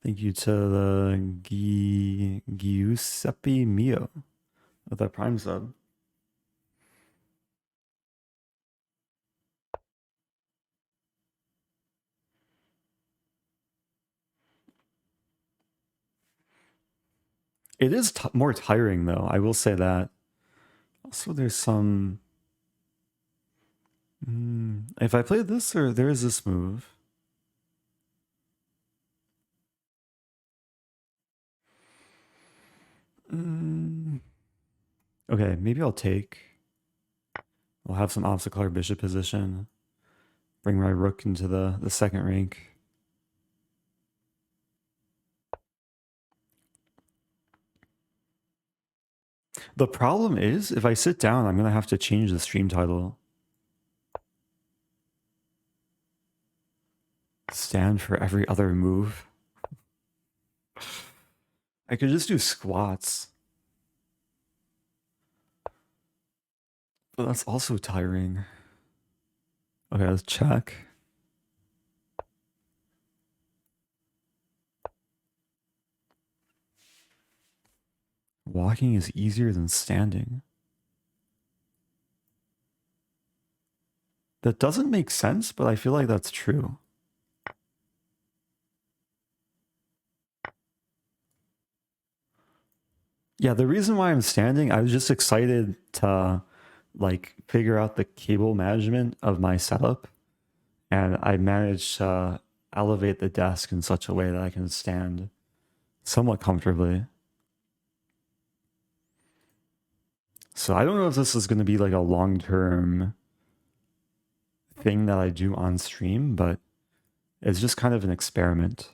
Thank you to the Giuseppe Mio with that prime sub. It is more tiring though, I will say that. Also, there's some... if I play this, or there is this move. Okay, maybe I'll take. I'll have some obstacle bishop position. Bring my rook into the second rank. The problem is, if I sit down, I'm going to have to change the stream title. Stand for every other move. I could just do squats. But that's also tiring. Okay, let's check. Walking is easier than standing. That doesn't make sense, but I feel like that's true. Yeah, the reason why I'm standing, I was just excited to like figure out the cable management of my setup, and I managed to elevate the desk in such a way that I can stand somewhat comfortably. So I don't know if this is going to be like a long-term thing that I do on stream, but it's just kind of an experiment.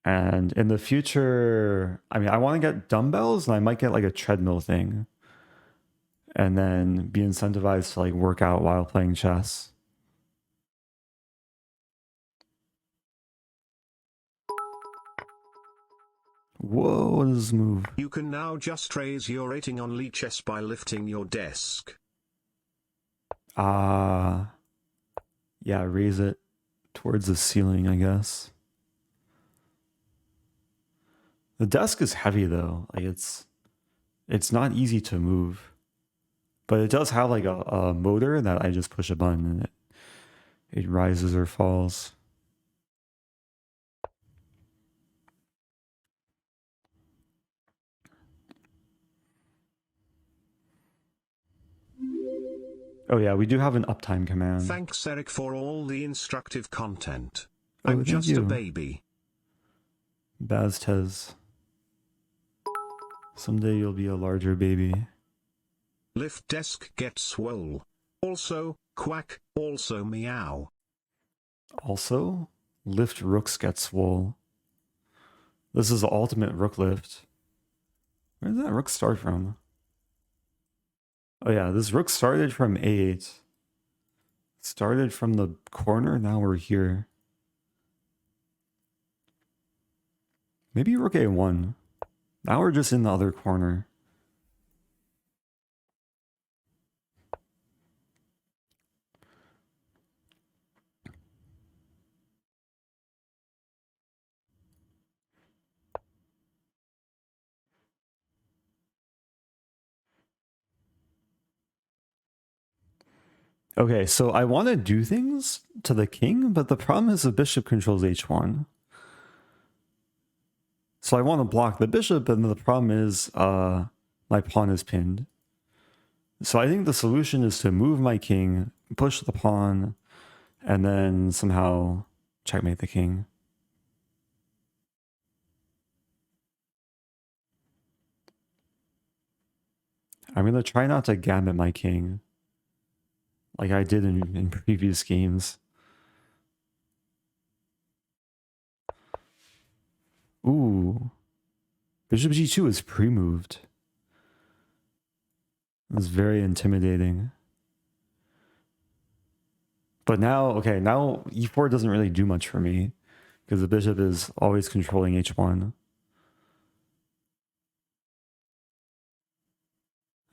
And in the future, I mean, I want to get dumbbells and I might get like a treadmill thing and then be incentivized to like work out while playing chess. Whoa, what is this move? You can now just raise your rating on Lichess by lifting your desk. Yeah, raise it towards the ceiling, I guess. The desk is heavy though. Like it's not easy to move. But it does have like a motor that I just push a button and it rises or falls. Oh yeah, we do have an uptime command. Thanks Eric for all the instructive content. Oh, I'm thank just you. a baby. Baztez. Someday you'll be a larger baby. Lift desk get swole. Also, quack, also meow. Also, lift rooks get swole. This is the ultimate rook lift. Where did that rook start from? Oh yeah, this rook started from a8. Started from the corner, now we're here. Maybe rook a1. Now we're just in the other corner. Okay, so I want to do things to the king, but the problem is the bishop controls h1. So I want to block the bishop, and the problem is my pawn is pinned. So I think the solution is to move my king, push the pawn, and then somehow checkmate the king. I'm going to try not to gambit my king like I did in previous games. Ooh. Bishop g2 is pre-moved. It's very intimidating. But now, okay, now e4 doesn't really do much for me because the bishop is always controlling h1.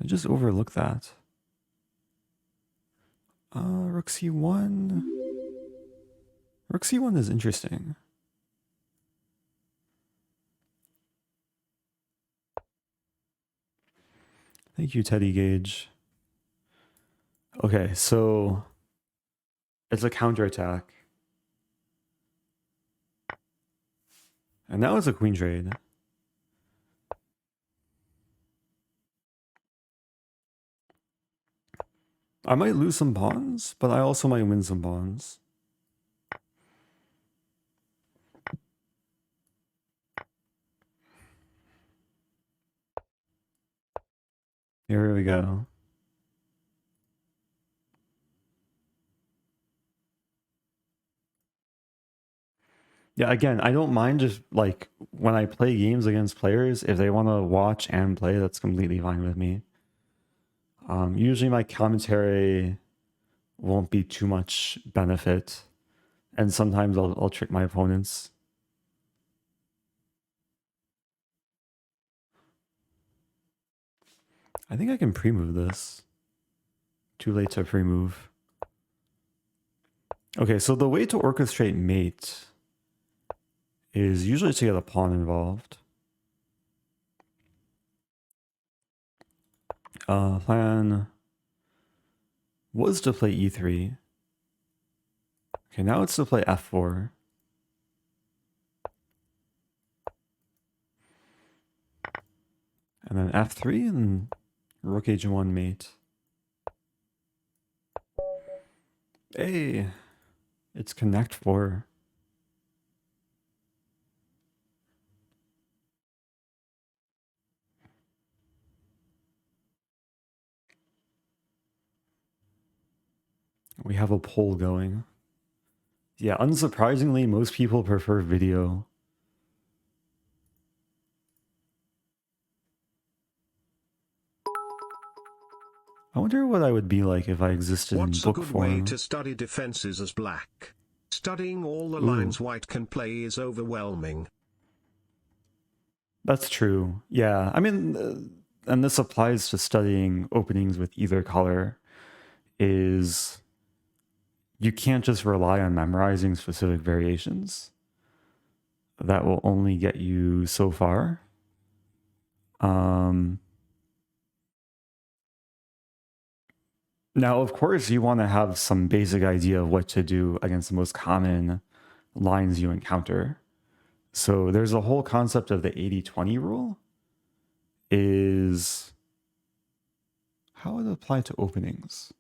I just overlooked that. Rook c1. Rook c1 is interesting. Thank you, Teddy Gage. Okay, so it's a counterattack. And now it's a queen trade. I might lose some pawns, but I also might win some pawns. Here we go. Yeah, again, I don't mind just like when I play games against players, if they want to watch and play, that's completely fine with me. Usually my commentary won't be too much benefit, and sometimes I'll trick my opponents. I think I can pre-move this. Too late to pre-move. Okay, so the way to orchestrate mate is usually to get a pawn involved. Plan was to play e3. Okay, now it's to play f4. And then f3 and rook h1 mate. Hey, it's connect 4. We have a poll going. Yeah, unsurprisingly, most people prefer video. I wonder what I would be like if I existed in What's a book good way form. to study defenses as black? Studying all the Ooh. lines white can play is overwhelming. That's true. Yeah, I mean, and this applies to studying openings with either color, is you can't just rely on memorizing specific variations. That will only get you so far. Now, of course, you want to have some basic idea of what to do against the most common lines you encounter. So there's a whole concept of the 80-20 rule, is how would it apply to openings?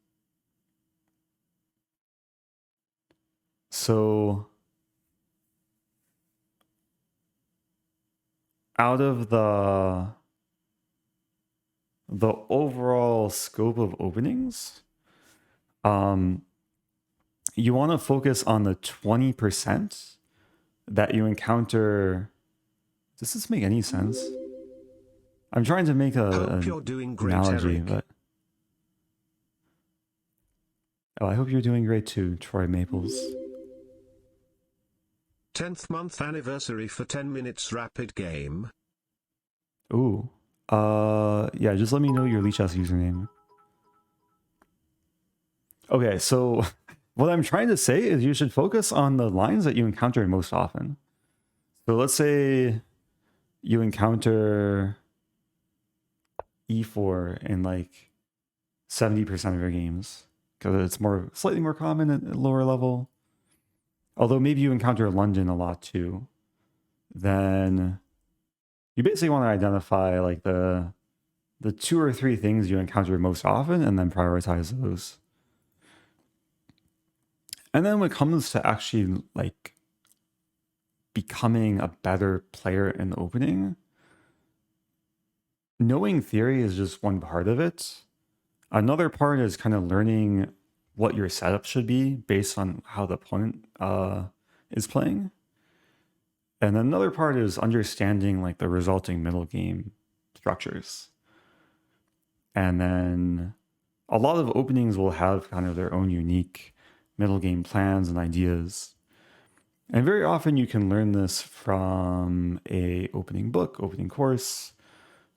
So out of the overall scope of openings, you want to focus on the 20% that you encounter. Does this make any sense? I'm trying to make Hope an you're doing great, analogy, Eric. but I hope you're doing great too, Troy Maples. 10th month anniversary for 10 minutes rapid game. Ooh. Yeah, just let me know your Leechess username. Okay, so what I'm trying to say is you should focus on the lines that you encounter most often. So let's say you encounter e4 in like 70% of your games, because it's slightly more common at lower level. Although maybe you encounter London a lot too. Then you basically want to identify like the 2 or 3 things you encounter most often and then prioritize those. And then when it comes to actually like becoming a better player in the opening, knowing theory is just one part of it. Another part is kind of learning what your setup should be based on how the opponent is playing. And another part is understanding like the resulting middle game structures. And then a lot of openings will have kind of their own unique middle game plans and ideas. And very often you can learn this from a opening book, opening course,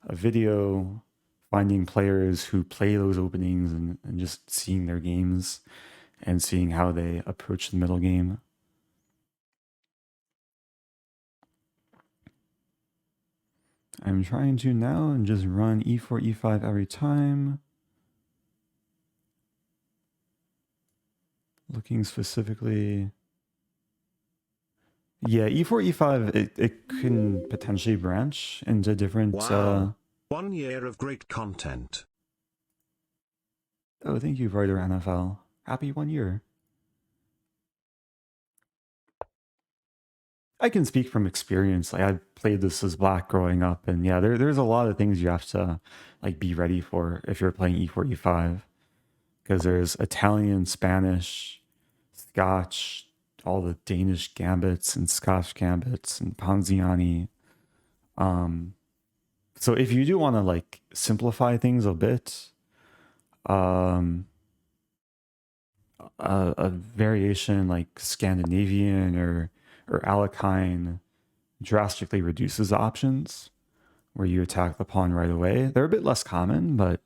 a video, finding players who play those openings and just seeing their games and seeing how they approach the middle game. I'm trying to now and just run e4, e5 every time. Looking specifically. Yeah, e4, e5, it can potentially branch into different... Wow. 1 year of great content. Oh, thank you, Writer NFL. Happy 1 year. I can speak from experience. Like I played this as black growing up, and yeah, there's a lot of things you have to like be ready for if you're playing e4, e5, because there's Italian, Spanish, Scotch, all the Danish gambits and Scotch gambits and Ponziani. So if you do want to like simplify things a bit, a variation like Scandinavian or Alekhine drastically reduces the options where you attack the pawn right away. They're a bit less common, but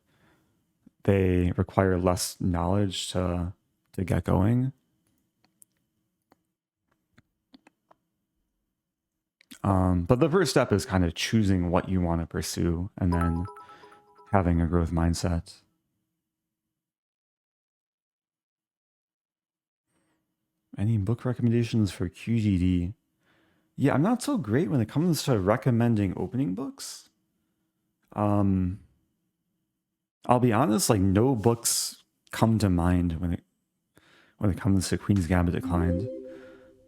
they require less knowledge to get going. But the first step is kind of choosing what you want to pursue and then having a growth mindset. Any book recommendations for QGD? Yeah, I'm not so great when it comes to recommending opening books. I'll be honest, like no books come to mind when it comes to Queen's Gambit Declined.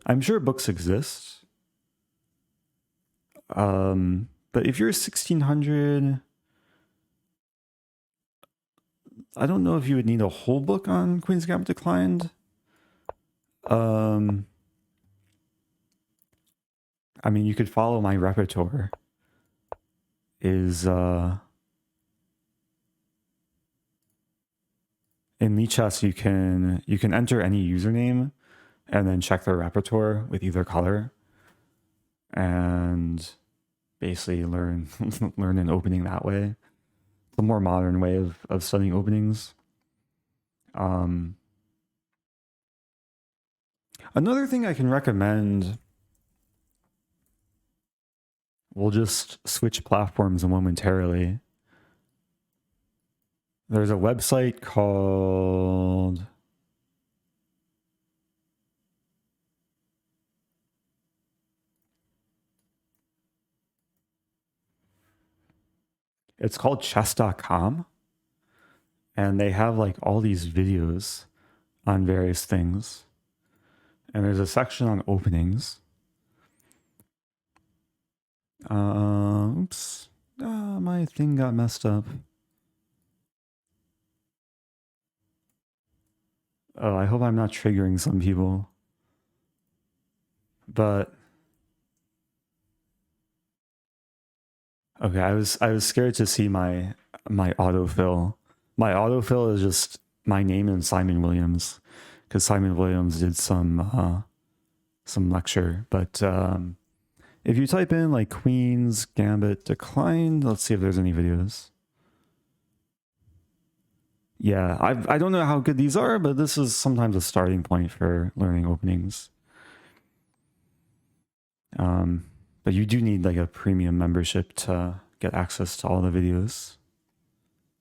I'm sure books exist. But if you're 1600, I don't know if you would need a whole book on Queen's Gambit Declined. I mean, you could follow my repertoire. Is in Lichess you can enter any username and then check their repertoire with either color and basically learn an opening that way. It's a more modern way of studying openings. Another thing I can recommend, we'll just switch platforms momentarily. There's a website called chess.com, and they have like all these videos on various things. And there's a section on openings. Oops. My thing got messed up. Oh, I hope I'm not triggering some people. But okay, I was scared to see my autofill. My autofill is just my name and Simon Williams, because Simon Williams did some lecture. But if you type in like Queen's Gambit Declined, let's see if there's any videos. Yeah, I don't know how good these are, but this is sometimes a starting point for learning openings. But you do need like a premium membership to get access to all the videos,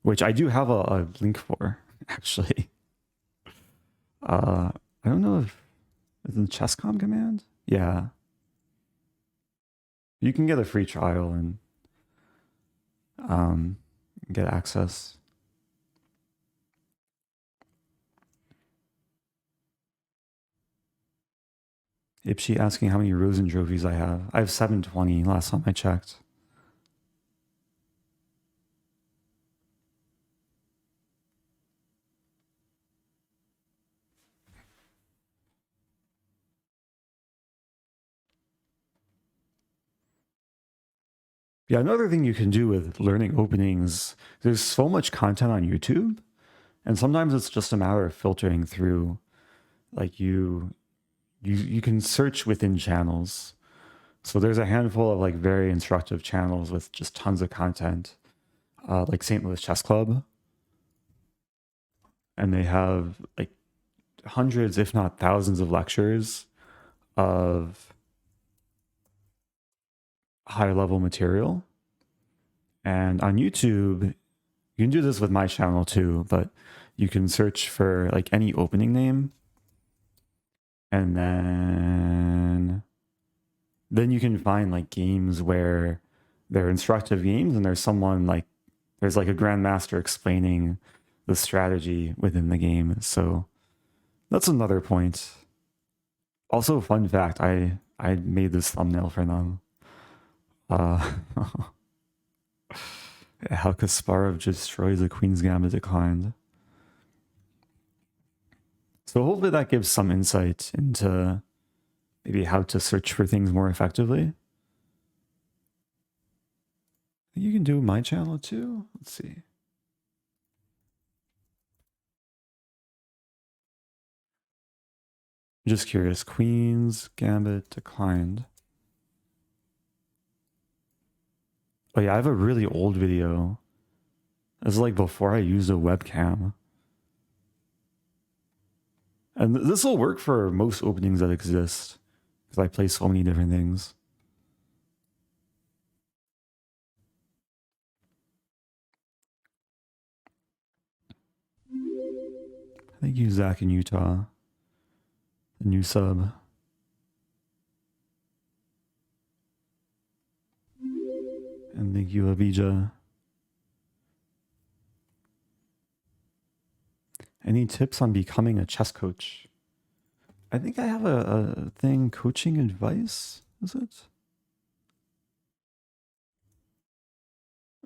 which I do have a link for, actually. I don't know if it's in Chesscom command. Yeah. You can get a free trial and get access. Ipsy asking how many Rosen trophies I have. I have 720 last time I checked. Yeah, another thing you can do with learning openings, there's so much content on YouTube, and sometimes it's just a matter of filtering through. Like you can search within channels. So there's a handful of like very instructive channels with just tons of content, like St. Louis Chess Club, and they have like hundreds, if not thousands, of lectures of high level material. And on YouTube, you can do this with my channel too, but you can search for like any opening name, and then you can find like games where they're instructive games and there's like a grandmaster explaining the strategy within the game. So that's another point. Also, fun fact, I made this thumbnail for them. How Kasparov destroys a Queen's Gambit Declined. So hopefully that gives some insight into maybe how to search for things more effectively. You can do my channel too. Let's see. Just curious. Queen's Gambit Declined. Oh yeah, I have a really old video. It's like before I used a webcam. And this will work for most openings that exist, because I play so many different things. Thank you, Zach in Utah. The new sub. And thank you, Abija. Any tips on becoming a chess coach? I think I have a thing, coaching advice, is it?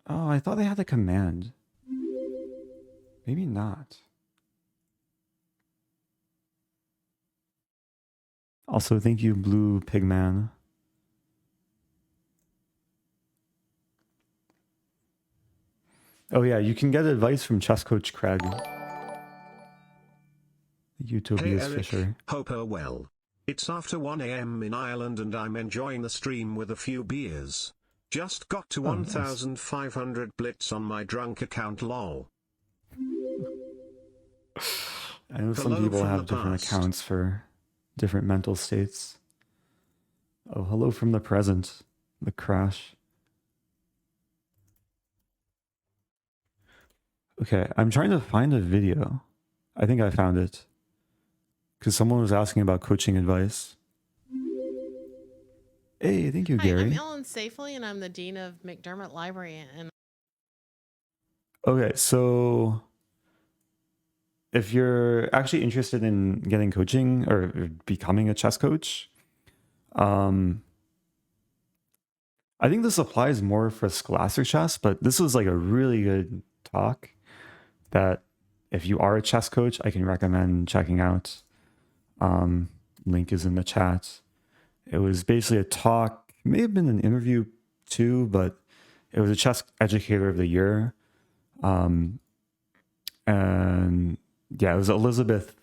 Oh, I thought I had a command. Maybe not. Also, thank you, Blue Pigman. Oh yeah, you can get advice from chess coach Craig. Thank you, Hey Tobias Eric, Fisher. hope you're well. It's after 1 AM in Ireland and I'm enjoying the stream with a few beers. Just got to Oh, nice. 1,500 blitz on my drunk account lol. I know some Hello people from have the different past. accounts for different mental states. Oh, hello from the present. The crash. Okay, I'm trying to find a video. I think I found it. Because someone was asking about coaching advice. Hey, thank you, Hi, I'm Gary. Ellen Safely, and I'm the Dean of McDermott Library. And Okay, so if you're actually interested in getting coaching or becoming a chess coach, I think this applies more for Scholastic chess, but this was like a really good talk that if you are a chess coach, I can recommend checking out. Link is in the chat. It was basically a talk, may have been an interview too, but it was a chess educator of the year. And yeah, it was Elizabeth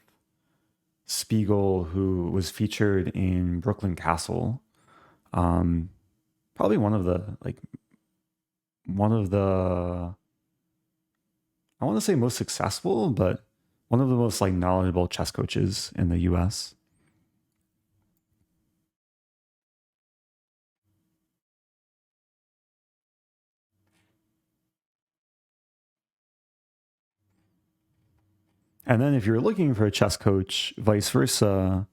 Spiegel who was featured in Brooklyn Castle. Probably one of the I want to say most successful, but one of the most like knowledgeable chess coaches in the US. And then if you're looking for a chess coach, vice versa,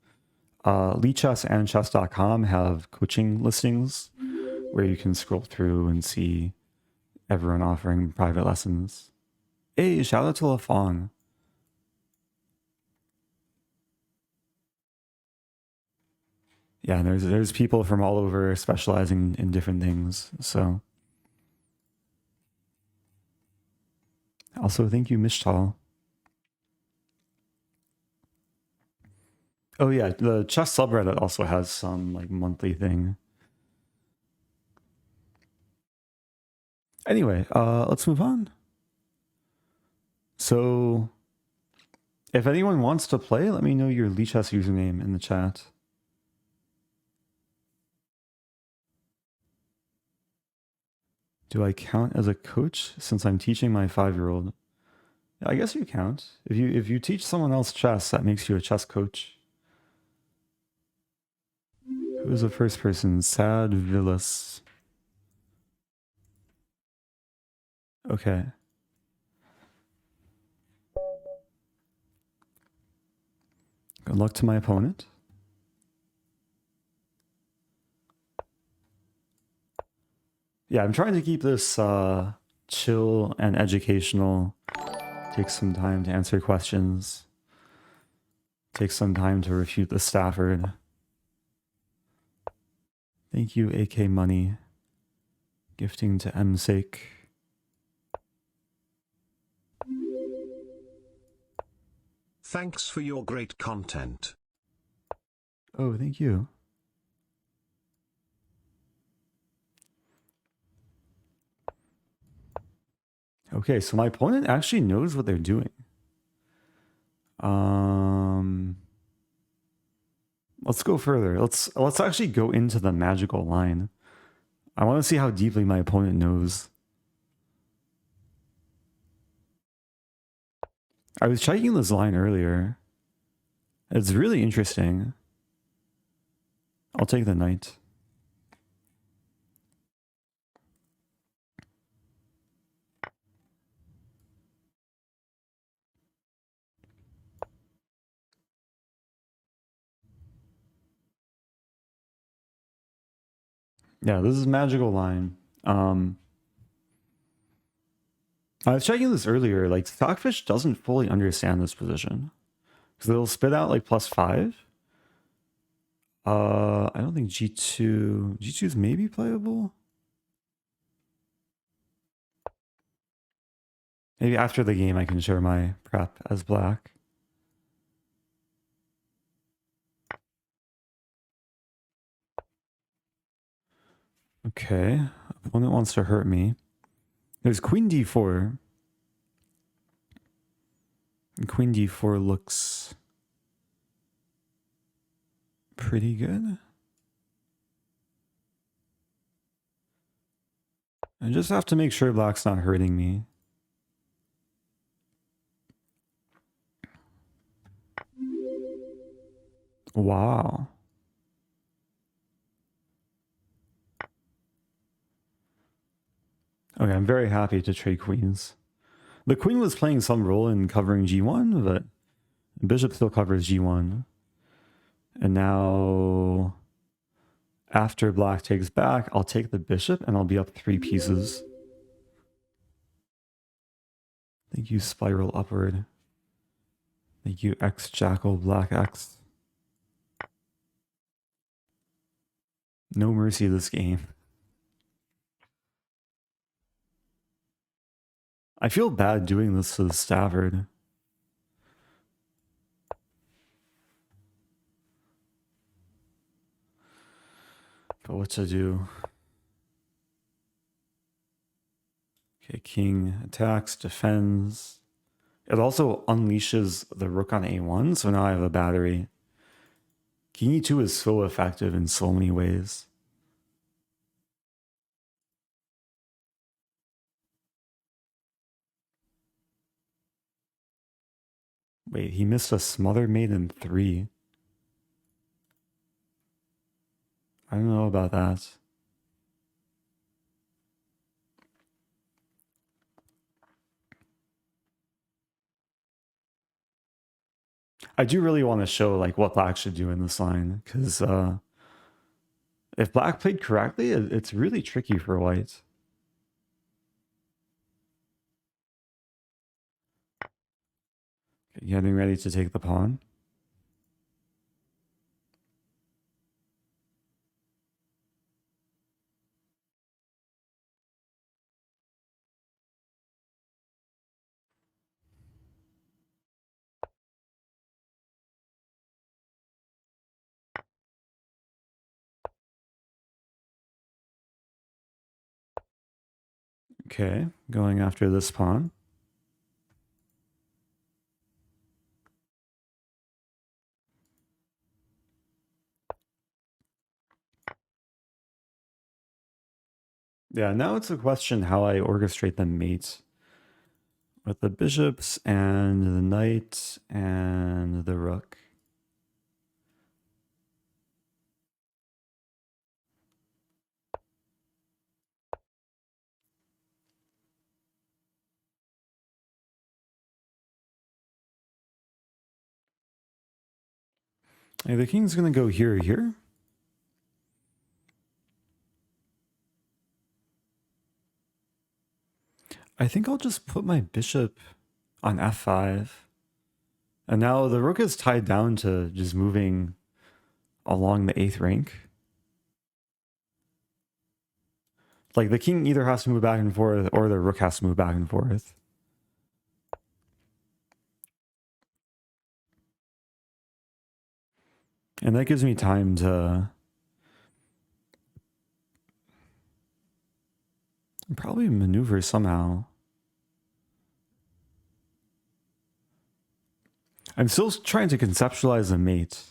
Lichess and chess.com have coaching listings where you can scroll through and see everyone offering private lessons. Hey, shout out to LaFong. Yeah, there's people from all over specializing in different things. So also thank you, Mishtal. Oh yeah, the chess subreddit also has some like monthly thing. Anyway, let's move on. So if anyone wants to play, let me know your Lichess username in the chat. Do I count as a coach since I'm teaching my 5-year-old? I guess you count. If you teach someone else chess, that makes you a chess coach. Who is the first person? Sad Villas. Okay. Good luck to my opponent. Yeah, I'm trying to keep this chill and educational. Take some time to answer questions. Take some time to refute the Stafford. Thank you, AK Money. Gifting to M's sake. Thanks for your great content. Oh, thank you. Okay, so my opponent actually knows what they're doing. Let's go further. Let's actually go into the magical line. I want to see how deeply my opponent knows. I was checking this line earlier. It's really interesting. I'll take the knight. Yeah, this is magical line. I was checking this earlier. Like, Stockfish doesn't fully understand this position because it'll spit out like +5. I don't think G2. G2 is maybe playable. Maybe after the game I can share my prep as black. Okay, opponent wants to hurt me. There's Queen D4. And Queen D4 looks pretty good. I just have to make sure black's not hurting me. Wow. Okay, I'm very happy to trade queens. The queen was playing some role in covering G1, but bishop still covers G1. And now, after black takes back, I'll take the bishop and I'll be up 3 pieces. Thank you, Spiral Upward. Thank you, X Jackal Black X. No mercy this game. I feel bad doing this to the Stafford. But what to do? Okay, king attacks, defends. It also unleashes the rook on a1, so now I have a battery. King e2 is so effective in so many ways. Wait, he missed a smother mate in 3. I don't know about that. I do really want to show like what black should do in this line, because if black played correctly, it's really tricky for white. Okay, getting ready to take the pawn. Okay, going after this pawn. Yeah, now it's a question how I orchestrate the mate with the bishops and the knight and the rook. Hey, the king's gonna go here or here. I think I'll just put my bishop on f5. And now the rook is tied down to just moving along the 8th rank. Like the king either has to move back and forth or the rook has to move back and forth. And that gives me time to probably maneuver somehow. I'm still trying to conceptualize a mate.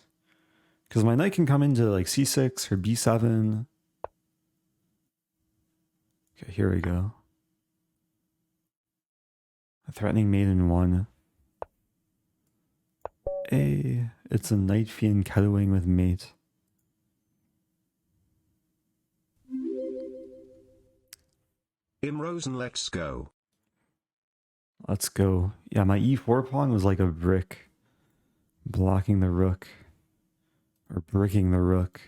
Because my knight can come into like c6 or b7. Okay, here we go. A threatening mate in 1. It's a knight fiend cuddling with mate. In Rosen, let's go. Let's go. Yeah, my e4 pawn was like a brick. Blocking the rook. Or bricking the rook.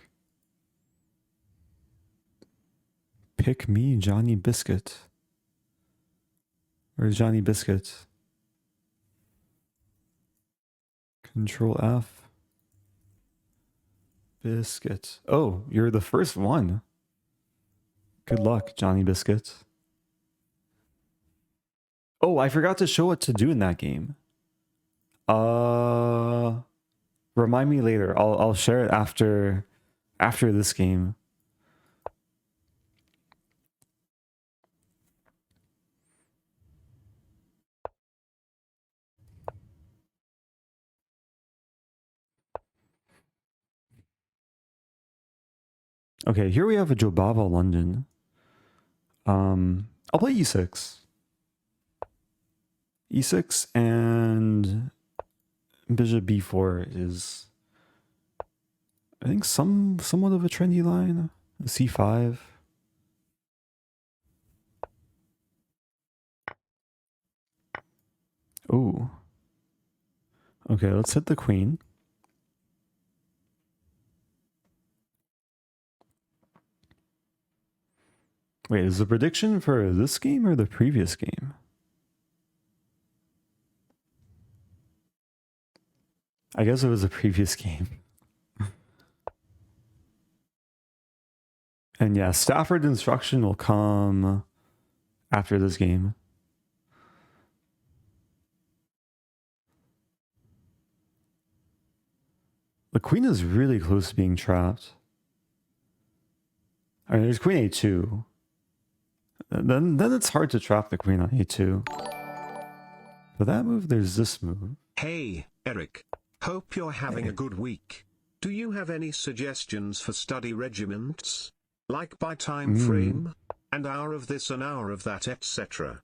Pick me, Johnny Biscuit. Where's Johnny Biscuit? Control F. Biscuit. Oh, you're the first one. Good luck, Johnny Biscuit. Oh, I forgot to show what to do in that game. Remind me later. I'll share it after this game. Okay, here we have a Jobava London. I'll play e6. E6 and Bishop b4 is, I think, somewhat of a trendy line. C5. Oh. Okay, let's hit the queen. Wait, is the prediction for this game or the previous game? I guess it was the previous game. And yeah, Stafford instruction will come after this game. The queen is really close to being trapped. I mean, there's queen a2. Then it's hard to trap the queen on a2. For that move, there's this move. Hey, Eric. Hope you're having a good week. Do you have any suggestions for study regiments? Like by time frame? An hour of this, an hour of that, etc.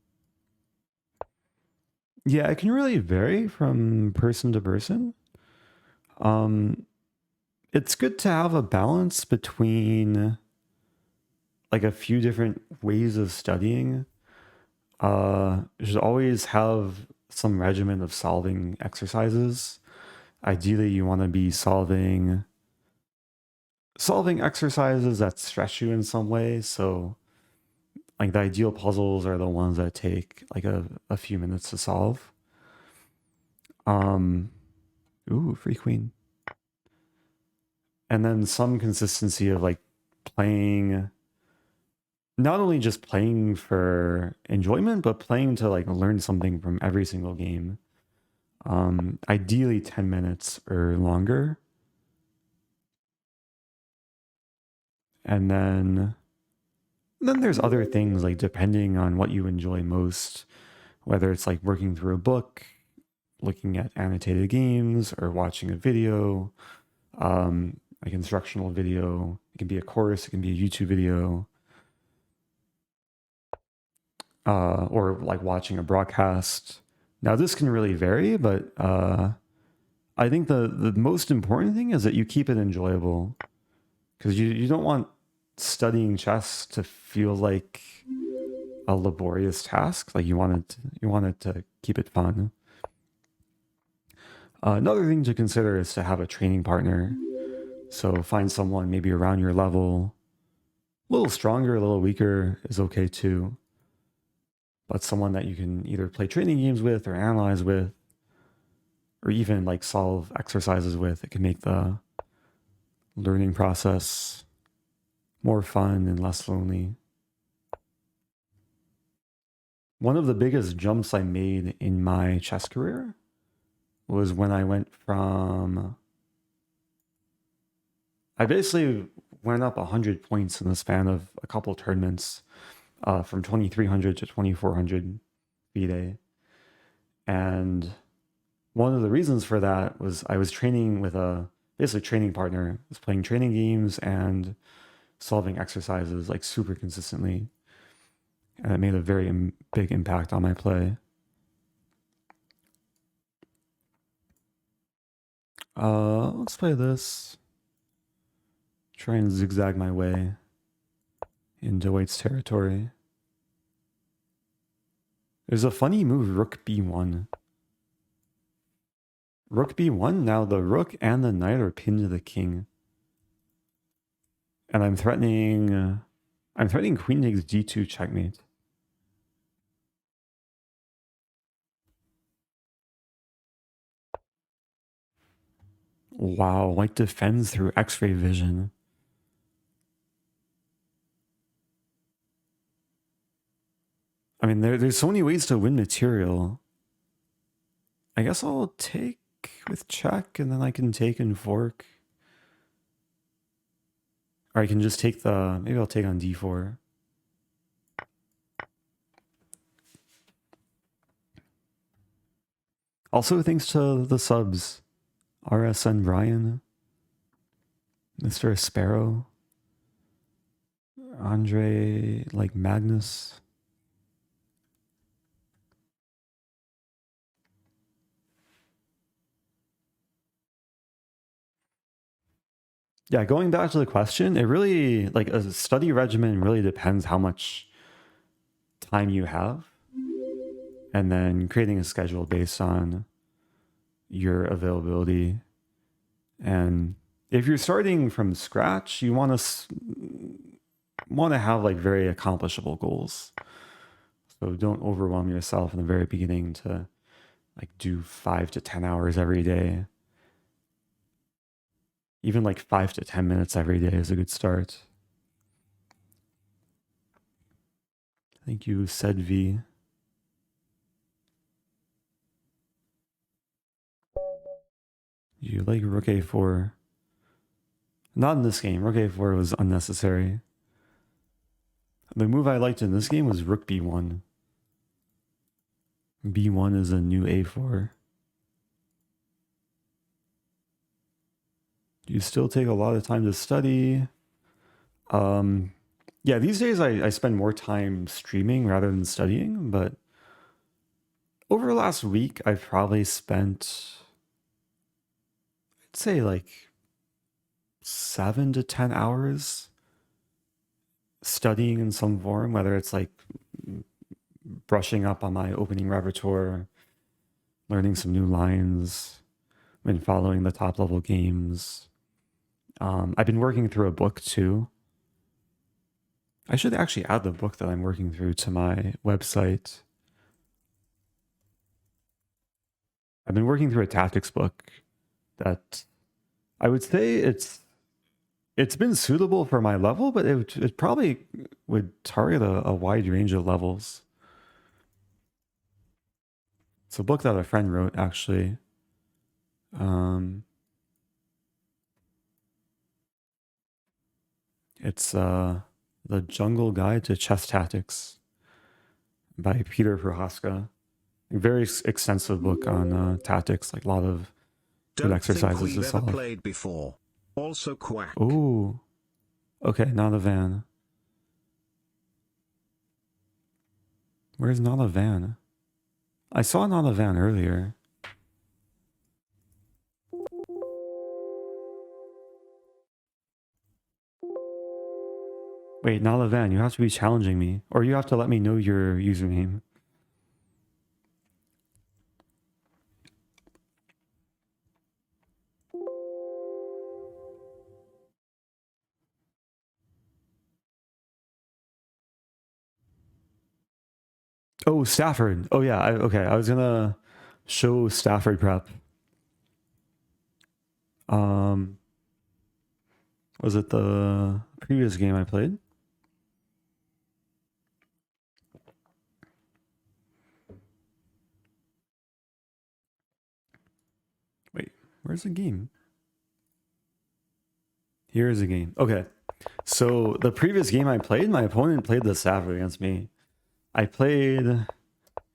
Yeah, it can really vary from person to person. It's good to have a balance between like a few different ways of studying. You should always have some regimen of solving exercises. Ideally, you want to be solving exercises that stress you in some way. So like the ideal puzzles are the ones that take like a few minutes to solve. Ooh, free queen. And then some consistency of like playing, not only just playing for enjoyment, but playing to like learn something from every single game. Ideally 10 minutes or longer. And then there's other things like depending on what you enjoy most, whether it's like working through a book, looking at annotated games, or watching a video, like instructional video. It can be a course, it can be a YouTube video, or like watching a broadcast. Now this can really vary, but I think the most important thing is that you keep it enjoyable, because you don't want studying chess to feel like a laborious task. Like you want it to keep it fun. Another thing to consider is to have a training partner. So find someone maybe around your level. A little stronger, a little weaker is okay too. But someone that you can either play training games with or analyze with, or even like solve exercises with. It can make the learning process more fun and less lonely. One of the biggest jumps I made in my chess career was when I went from... I basically went up 100 points in the span of a couple tournaments, from 2300 to 2400 FIDE. And one of the reasons for that was I was training with a basically training partner. I was playing training games and solving exercises like super consistently. And it made a very big impact on my play. Let's play this. Try and zigzag my way into White's territory. There's a funny move, Rook b1. Rook b1, now the rook and the knight are pinned to the king. And I'm threatening queen takes d2 checkmate. Wow, white defends through X-ray vision. I mean, there's so many ways to win material. I guess I'll take with check, and then I can take and fork. Or I can just take the... Maybe I'll take on d4. Also, thanks to the subs. RSN Brian. Mr. Sparrow. Andre, like Magnus. Yeah, going back to the question, it really, like, a study regimen really depends how much time you have. And then creating a schedule based on your availability. And if you're starting from scratch, you want to have like very accomplishable goals. So don't overwhelm yourself in the very beginning to like do 5 to 10 hours every day. Even like 5 to 10 minutes every day is a good start. Thank you, said V. You like Rook A4? Not in this game. Rook A4 was unnecessary. The move I liked in this game was Rook B1. B1 is a new A4. You still take a lot of time to study. Yeah, these days I spend more time streaming rather than studying, but over the last week, I've probably spent, I'd say like 7 to 10 hours studying in some form, whether it's like brushing up on my opening repertoire, learning some new lines, been following the top level games. I've been working through a book too. I should actually add the book that I'm working through to my website. I've been working through a tactics book that I would say it's been suitable for my level, but it probably would target a wide range of levels. It's a book that a friend wrote, actually. It's The Jungle Guide to Chess Tactics by Peter Prohaska. A very extensive book on tactics, like a lot of good Don't exercises think to we've ever solve. played before. Also quack. Ooh. Okay, not a van. Where's not a van? I saw not a van earlier. Wait, not a van. You have to be challenging me, or you have to let me know your username. Oh, Stafford. Oh yeah. Okay, I was gonna show Stafford prep. Was it the previous game I played? Wait, where's the game? Here's the game. Okay, so the previous game I played, my opponent played the Stafford against me. I played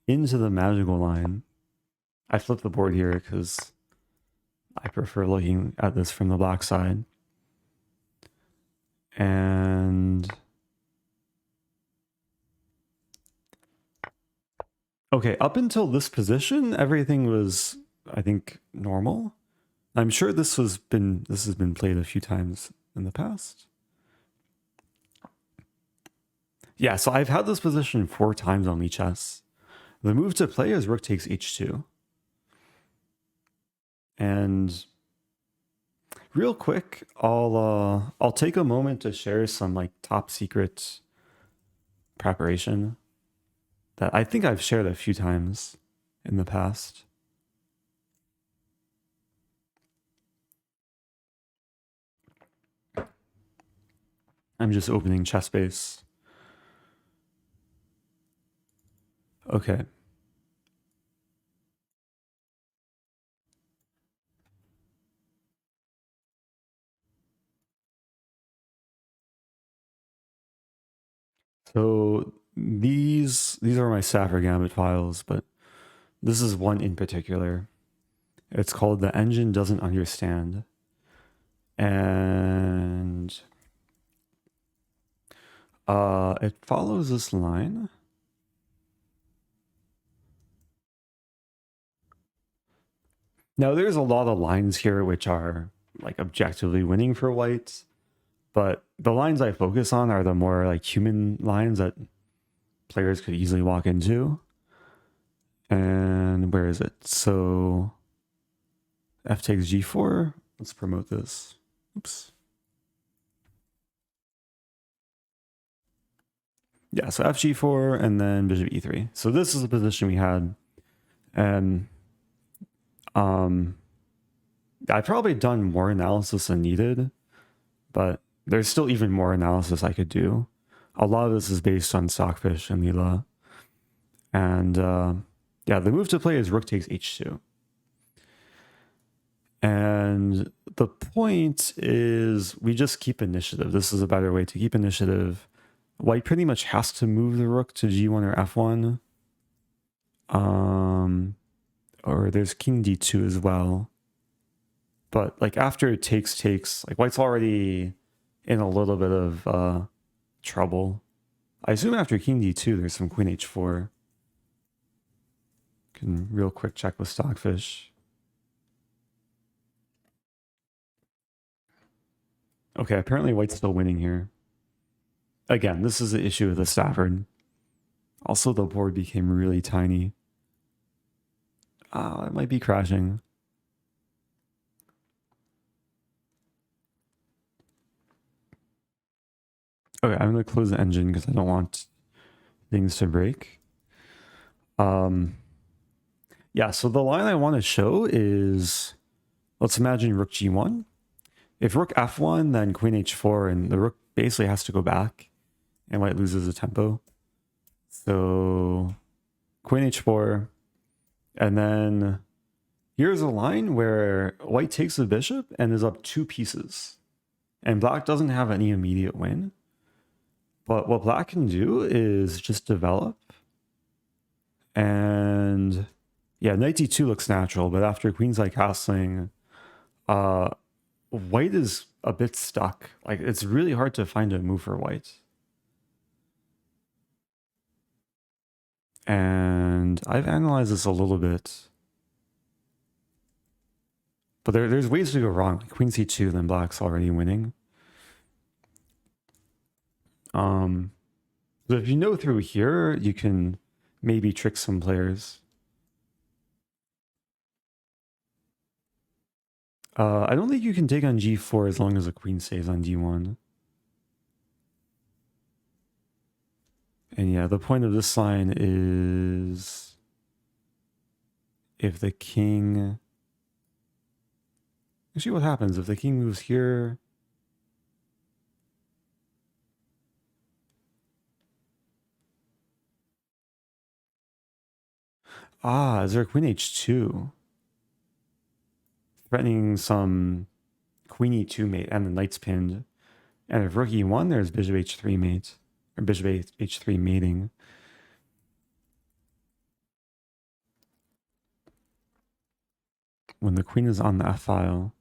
into the magical line. I flipped the board here because I prefer looking at this from the black side. And okay, up until this position, everything was, I think, normal. I'm sure this has been played a few times in the past. Yeah, so I've had this position 4 times on Lichess. The move to play is Rook takes H2. And real quick, I'll take a moment to share some like top secret preparation that I think I've shared a few times in the past. I'm just opening chess base. Okay. So these are my Stafford Gambit files, but this is one in particular. It's called "The Engine Doesn't Understand," and it follows this line. Now, there's a lot of lines here which are like objectively winning for white, but the lines I focus on are the more like human lines that players could easily walk into. And where is it? So f takes g4. Let's promote this. Oops. Yeah, so f g4 and then bishop e3. So this is the position we had. And I've probably done more analysis than needed, but there's still even more analysis I could do. A lot of this is based on Stockfish and Leela. And yeah, the move to play is rook takes h2. And the point is we just keep initiative. This is a better way to keep initiative. White pretty much has to move the rook to g1 or f1. Or there's king d2 as well. But like after it takes, like white's already in a little bit of trouble. I assume after king d2 there's some queen h4. Can real quick check with Stockfish. Okay, apparently white's still winning here. Again, this is the issue with the Stafford. Also, the board became really tiny. It might be crashing. Okay, I'm going to close the engine because I don't want things to break. Yeah, so the line I want to show is, let's imagine rook g1. If rook f1, then queen h4, and the rook basically has to go back, and white loses the tempo. So queen h4, and then here's a line where white takes the bishop and is up 2 pieces. And black doesn't have any immediate win. But what black can do is just develop. And yeah, knight d2 looks natural, but after queenside castling, white is a bit stuck. Like it's really hard to find a move for white. And I've analyzed this a little bit. But there's ways to go wrong. Like queen c2, then black's already winning. So if you know through here, you can maybe trick some players. I don't think you can take on g4 as long as the queen stays on d1. And yeah, the point of this line is if the king... Actually, what happens if the king moves here? Is there a queen h2? Threatening some queen e2 mate and the knight's pinned. And if rook e1, there's bishop h3 mate. Or bishop h3 mating. When the queen is on the f file.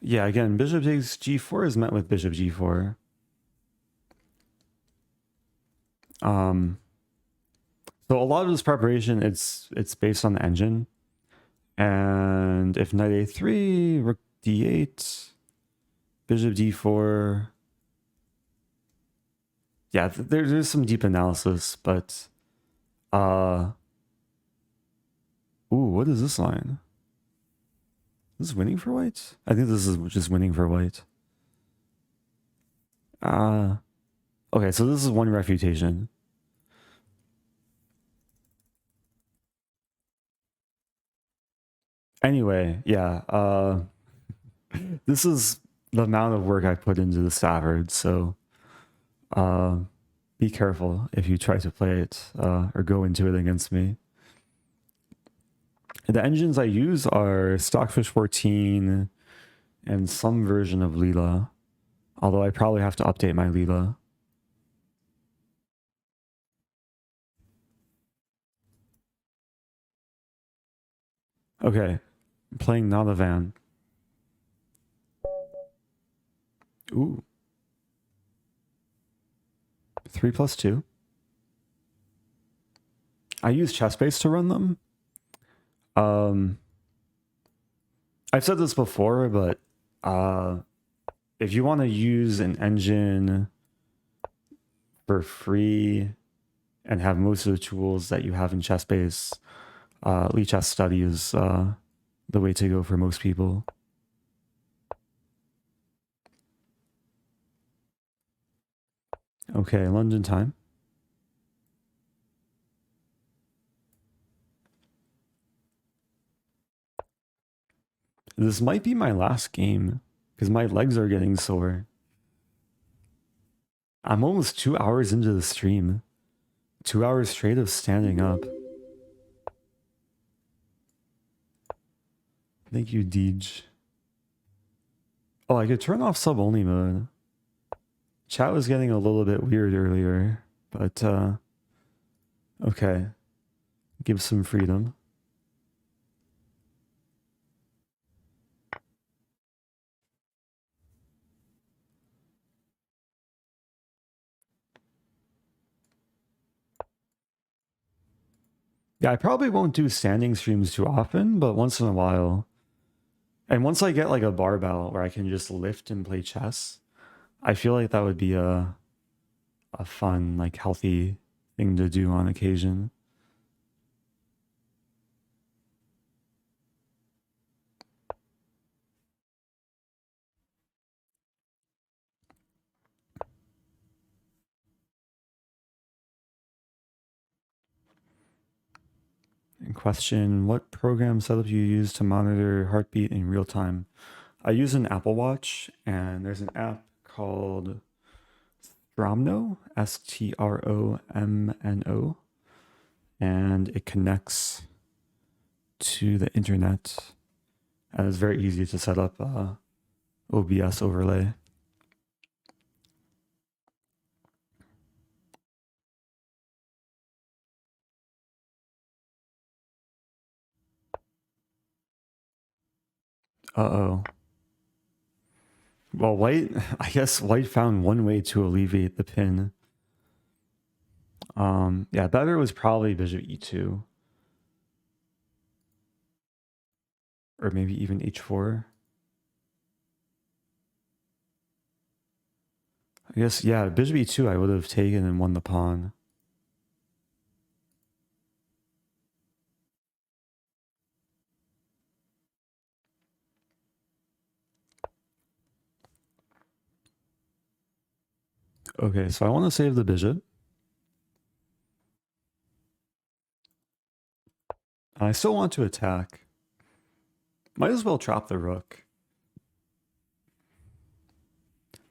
Yeah, again, bishop takes g4 is met with bishop g4. So a lot of this preparation, it's based on the engine. And if knight a3, rook d8, bishop d4. Yeah, there's some deep analysis, but what is this line? Is this winning for white? I think this is just winning for white. Okay, so this is one refutation. Anyway, yeah. This is the amount of work I put into the Stafford, so uh, be careful if you try to play it or go into it against me. The engines I use are Stockfish 14 and some version of Leela, although I probably have to update my Leela. Okay, I'm playing Not a Van. Ooh. 3+2. I use Chessbase to run them. I've said this before, but if you want to use an engine for free and have most of the tools that you have in Chessbase, Chess Study is the way to go for most people. Okay, London time. This might be my last game because my legs are getting sore. I'm almost 2 hours into the stream. 2 hours straight of standing up. Thank you, Deej. Oh, I could turn off sub-only mode. Chat was getting a little bit weird earlier, but okay. Give some freedom. Yeah, I probably won't do standing streams too often, but once in a while. And once I get like a barbell where I can just lift and play chess, I feel like that would be a fun, like healthy thing to do on occasion. And question, what program setup you use to monitor heartbeat in real time? I use an Apple Watch, and there's an app called Stromno, Stromno, and it connects to the internet, and it's very easy to set up OBS overlay. Uh-oh. Well, I guess white found one way to alleviate the pin. Yeah, better was probably bishop e2. Or maybe even h4. I guess, yeah, bishop e2 I would have taken and won the pawn. Okay, so I want to save the bishop. I still want to attack. Might as well trap the rook.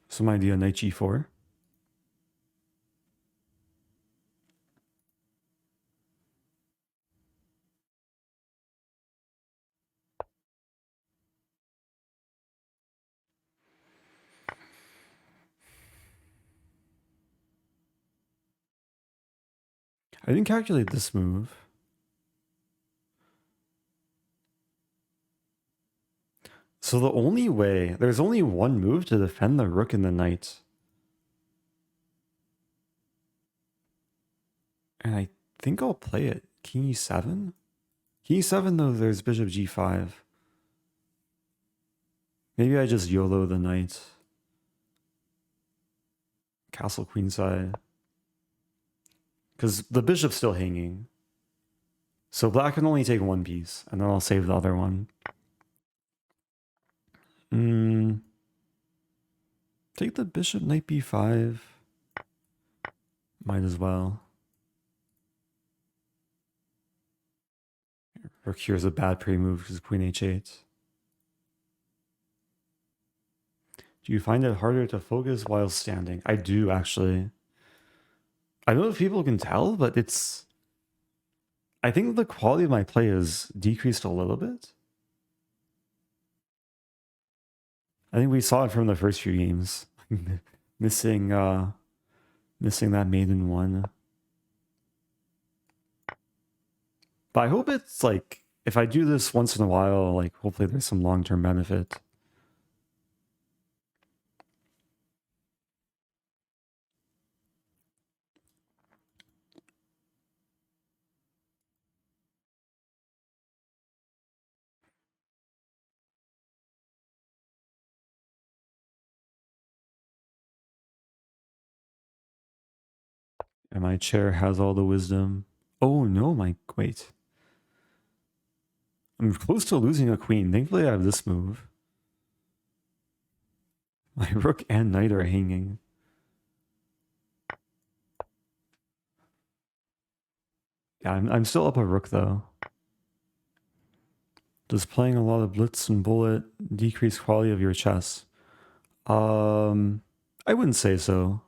Some idea, knight g4. I didn't calculate this move. So the only way, there's only one move to defend the rook and the knight. And I think I'll play it. King e7? King e7 though, there's bishop g5. Maybe I just YOLO the knight. Castle queenside. Because the bishop's still hanging. So black can only take one piece, and then I'll save the other one. Take the bishop, knight b5. Might as well. Rook here's a bad pre-move because queen h8. Do you find it harder to focus while standing? I do, actually. I don't know if people can tell, but it's... I think the quality of my play has decreased a little bit. I think we saw it from the first few games. missing that maiden one. But I hope it's like, if I do this once in a while, like hopefully there's some long-term benefit. And my chair has all the wisdom. Oh no, wait. I'm close to losing a queen. Thankfully I have this move. My rook and knight are hanging. Yeah, I'm still up a rook though. Does playing a lot of blitz and bullet decrease quality of your chess? I wouldn't say so.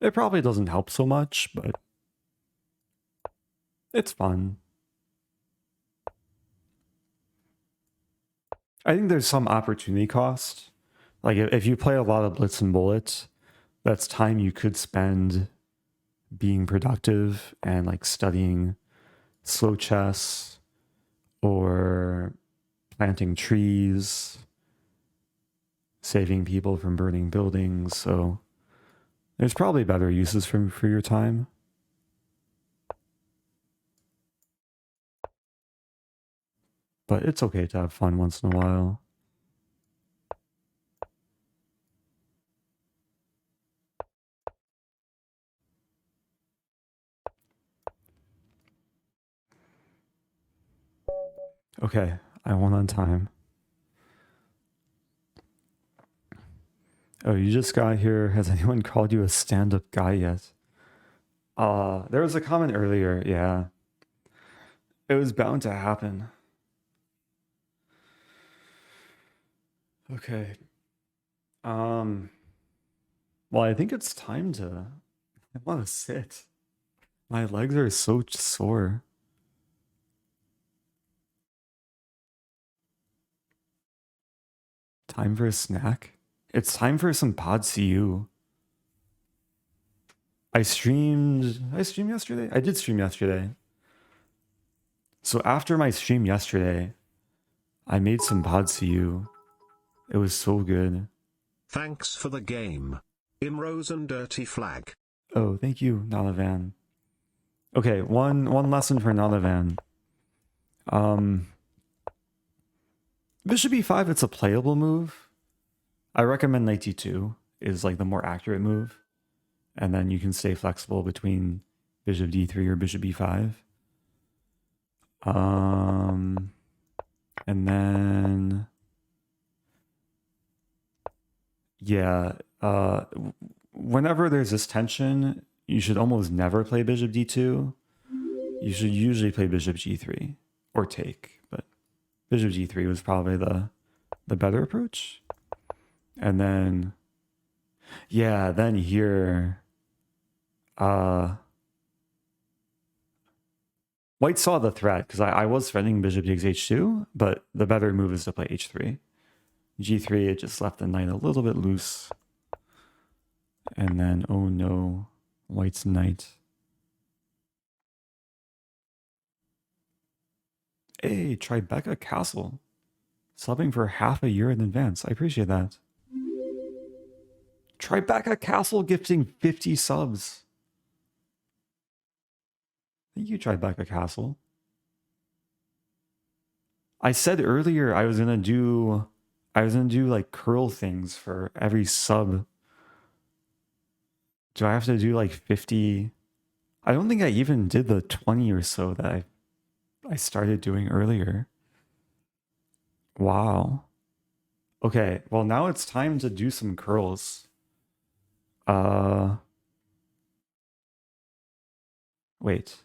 It probably doesn't help so much, but it's fun. I think there's some opportunity cost. Like if you play a lot of blitz and bullet, that's time you could spend being productive and like studying slow chess or planting trees, saving people from burning buildings. So there's probably better uses for your time. But it's okay to have fun once in a while. Okay, I won on time. Oh, you just got here. Has anyone called you a stand-up guy yet? There was a comment earlier, yeah. It was bound to happen. Okay. Well, I think it's time to... I want to sit. My legs are so sore. Time for a snack? It's time for some Pod CU. I streamed yesterday? I did stream yesterday. So after my stream yesterday, I made some Pod CU. It was so good. Thanks for the game. In Rosen Dirty Flag. Oh, thank you, Nalavan. Okay, one lesson for Nalavan. Bishop e5, it's a playable move. I recommend knight d2 is like the more accurate move. And then you can stay flexible between bishop d3 or bishop e5. And then... Yeah, whenever there's this tension, you should almost never play bishop d2. You should usually play bishop g3 or take, but bishop g3 was probably the better approach. And then, yeah, then here, white saw the threat because I was threatening bishop takes h2, but the better move is to play h3. g3, it just left the knight a little bit loose. And then, oh no, white's knight. Hey, Tribeca Castle. Subbing for half a year in advance. I appreciate that. Tribeca Castle gifting 50 subs. Thank you, Tribeca Castle. I said earlier I was gonna do like curl things for every sub. Do I have to do like 50? I don't think I even did the 20 or so that I started doing earlier. Wow. Okay, well now it's time to do some curls. Wait.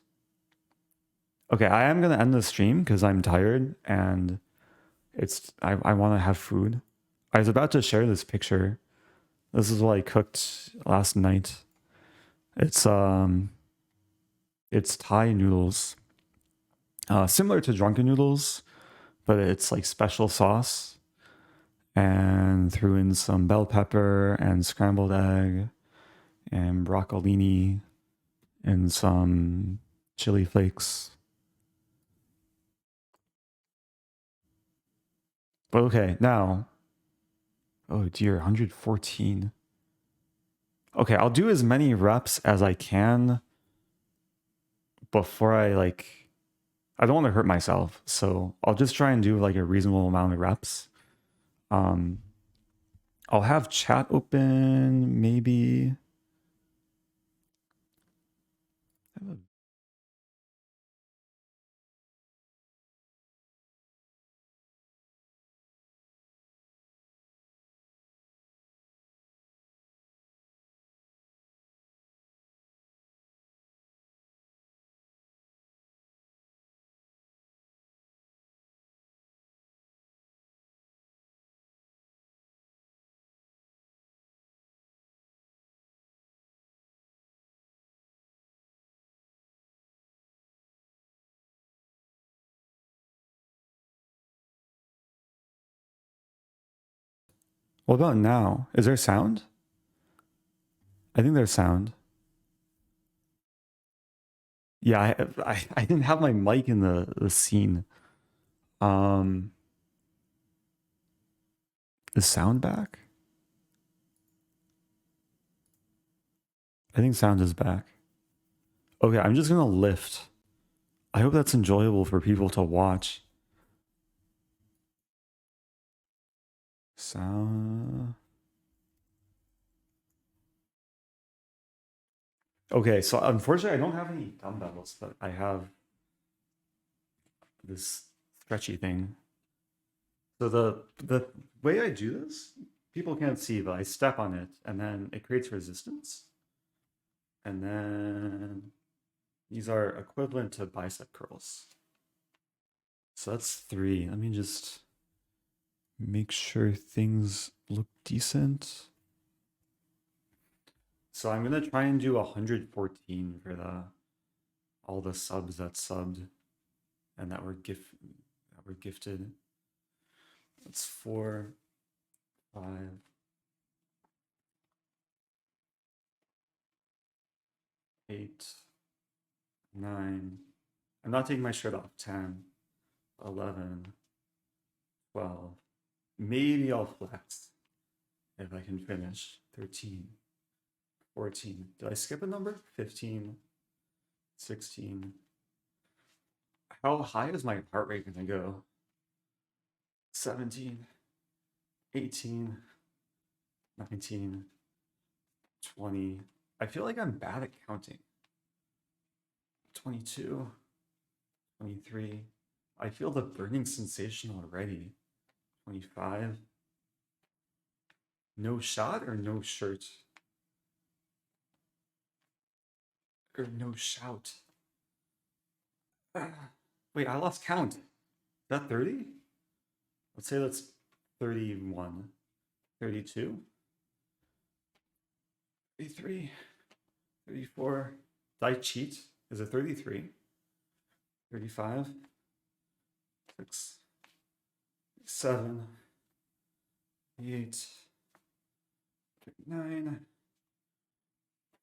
Okay, I am gonna end the stream because I'm tired and I want to have food. I was about to share this picture. This is what I cooked last night. It's Thai noodles. Similar to drunken noodles, but it's like special sauce. And threw in some bell pepper and scrambled egg and broccolini and some chili flakes. But okay, now, oh dear, 114. Okay, I'll do as many reps as I can before I I don't want to hurt myself. So I'll just try and do like a reasonable amount of reps. I'll have chat open maybe. What about now? Is there sound? I think there's sound. Yeah, I didn't have my mic in the scene. Is sound back? I think sound is back. Okay, I'm just gonna lift. I hope that's enjoyable for people to watch. Sound. Okay, so unfortunately I don't have any dumbbells, but I have this stretchy thing. So the way I do this, people can't see, but I step on it and then it creates resistance. And then these are equivalent to bicep curls. So that's 3. Let me just make sure things look decent. So I'm gonna try and do 114 for all the subs that subbed and that were gifted. That's 4, 5, 8, 9. I'm not taking my shirt off. 10, 11, 12. Maybe I'll flex if I can finish. 13, 14. Did I skip a number? 15, 16. How high is my heart rate gonna go? 17, 18, 19, 20. I feel like I'm bad at counting. 22, 23. I feel the burning sensation already. 25. No shot or no shirt? Or no shout? Wait, I lost count. Is that 30? Let's say that's 31. 32? 33? 34? Did I cheat? Is it 33? 35? 6, 7, 8, 39,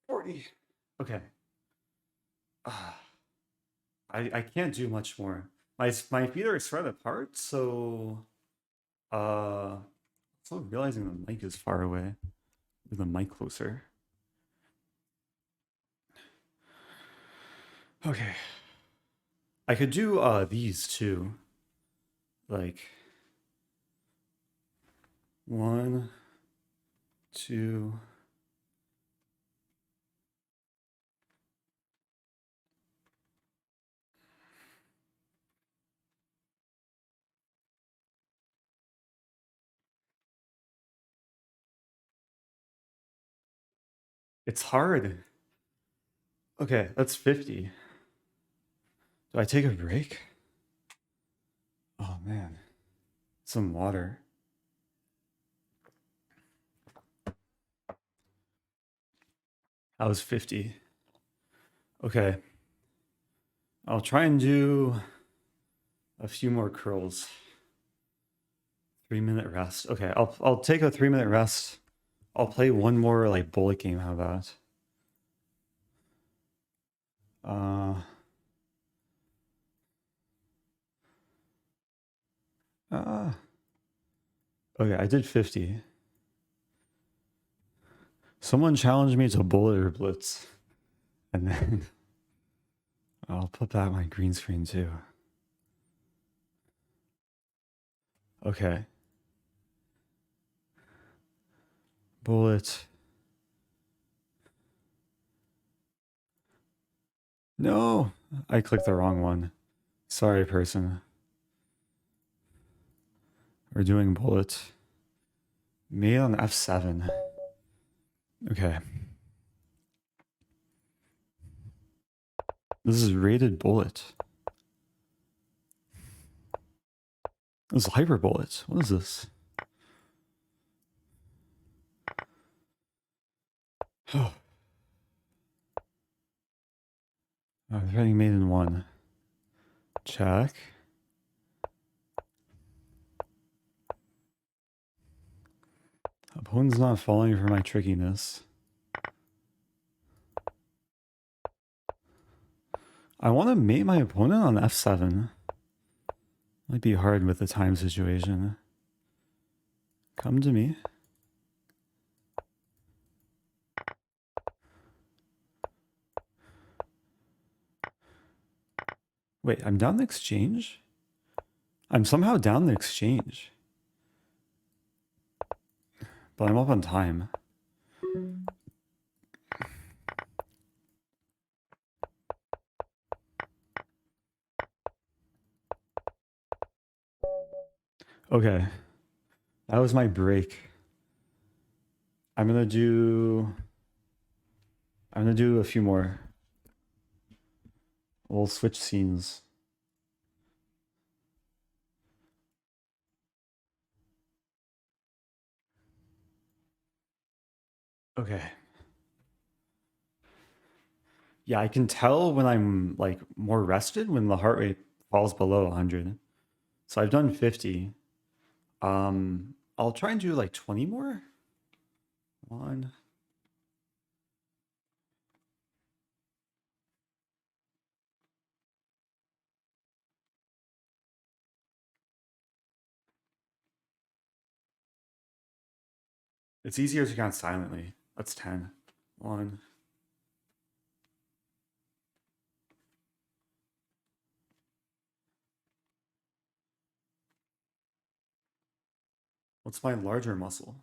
40. Okay. I can't do much more. My feet are spread apart, so also realizing the mic is far away. Move the mic closer. Okay. I could do these too. Like 1, 2. It's hard. Okay, that's 50. Do I take a break? Oh man. some water. I was 50. Okay. I'll try and do a few more curls. 3-minute rest. Okay, I'll take a 3-minute rest. I'll play one more like bullet game. How about? Okay, I did 50. Someone challenged me to bullet or blitz, and then I'll put that on my green screen too. Okay. Bullet. No, I clicked the wrong one. Sorry, person. We're doing bullet. Made on F7. Okay. This is rated bullet. This is hyper bullet. What is this? Oh. Threading made in 1. Check. Opponent's not falling for my trickiness. I want to mate my opponent on F7. Might be hard with the time situation. Come to me. Wait, I'm down the exchange? I'm somehow down the exchange. But I'm up on time. Okay. That was my break. I'm gonna do a few more. We'll switch scenes. Okay. Yeah, I can tell when I'm like more rested when the heart rate falls below 100. So I've done 50. I'll try and do like 20 more. 1. It's easier to count silently. That's 10. 1. What's my larger muscle?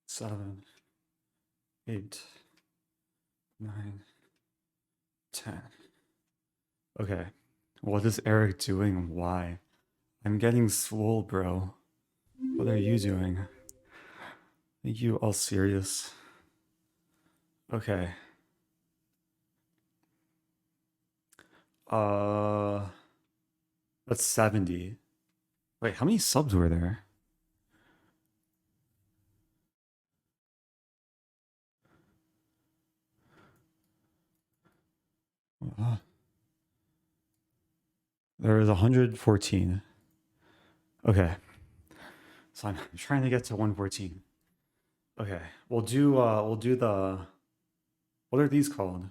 7, 8, 9, 10. Okay. What is Eric doing and why? I'm getting swole, bro. What are you doing? Are you all serious? Okay. That's 70. Wait, how many subs were there? Uh, there was 114. Okay. So I'm trying to get to 114. Okay. We'll do the what are these called?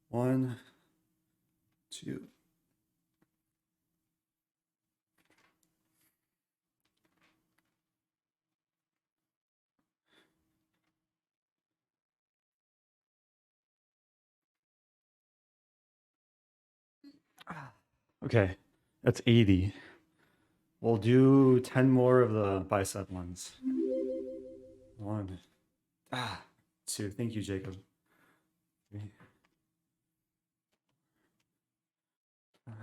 1, 2. Okay. That's 80. We'll do 10 more of the bicep ones. 1. 2. Thank you, Jacob. 3, 5.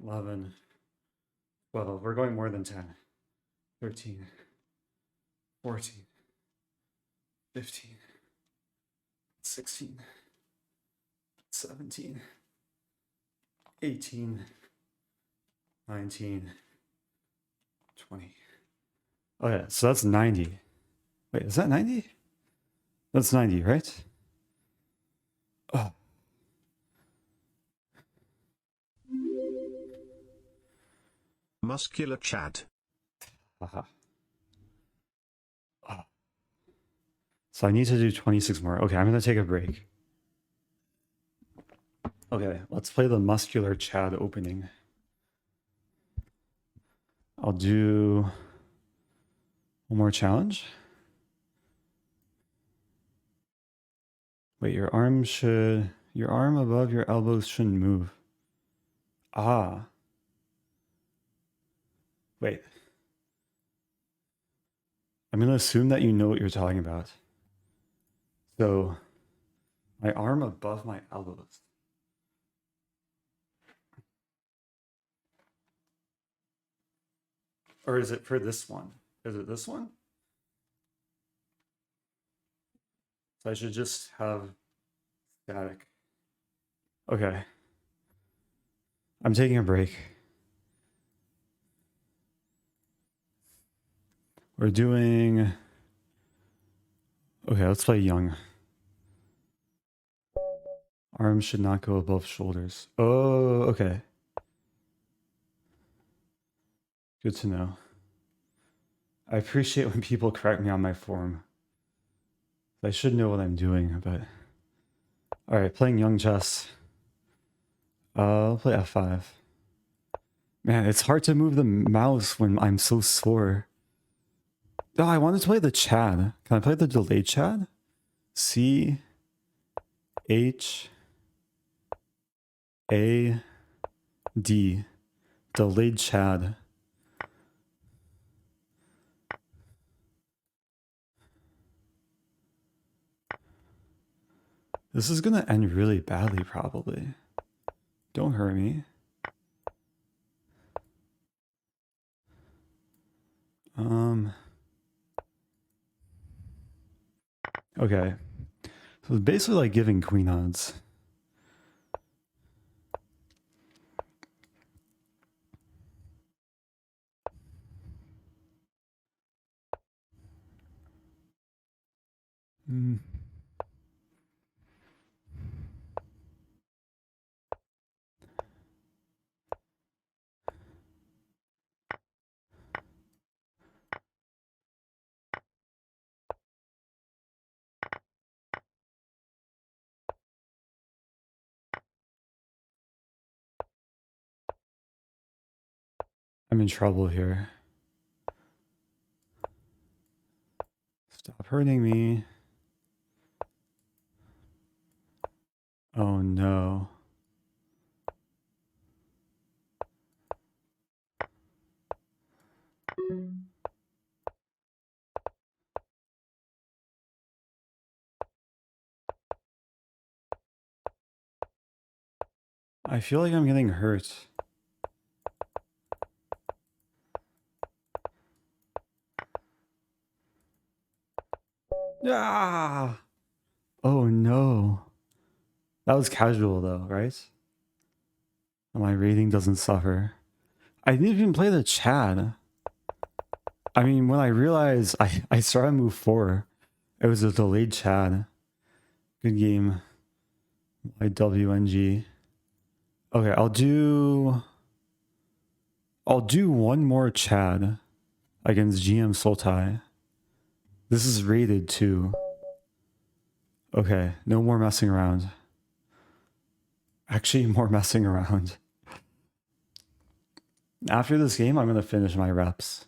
11. 12. We're going more than 10. 13. 14, 15, 16, 17, 18, 19, 20. Okay, so that's 90. Wait, is that 90? That's 90, right? Oh. Muscular Chad. Haha. Oh. So I need to do 26 more. Okay, I'm going to take a break. Okay, let's play the Muscular Chad opening. I'll do one more challenge. Wait, your arm above your elbows shouldn't move. Ah. Wait. I'm going to assume that you know what you're talking about. So, my arm above my elbows. Or is it for this one? Is it this one? So I should just have static. Okay. I'm taking a break. We're doing... Okay, let's play young. Arms should not go above shoulders. Oh, okay. Good to know. I appreciate when people correct me on my form. I should know what I'm doing, but... Alright, playing young chess. I'll play F5. Man, it's hard to move the mouse when I'm so sore. Oh, I wanted to play the Chad. Can I play the delayed Chad? C H A D. Delayed Chad. This is gonna end really badly, probably. Don't hurt me. Okay. So it's basically like giving queen odds. Hmm. I'm in trouble here. Stop hurting me. Oh no. I feel like I'm getting hurt. Ah! Oh no. That was casual though, right? My rating doesn't suffer. I didn't even play the Chad. I mean, when I realized I started move 4, it was a delayed Chad. Good game. IWNG. Okay, I'll do one more Chad against GM Sultai. This is rated too. Okay, no more messing around. Actually, more messing around. After this game, I'm gonna finish my reps.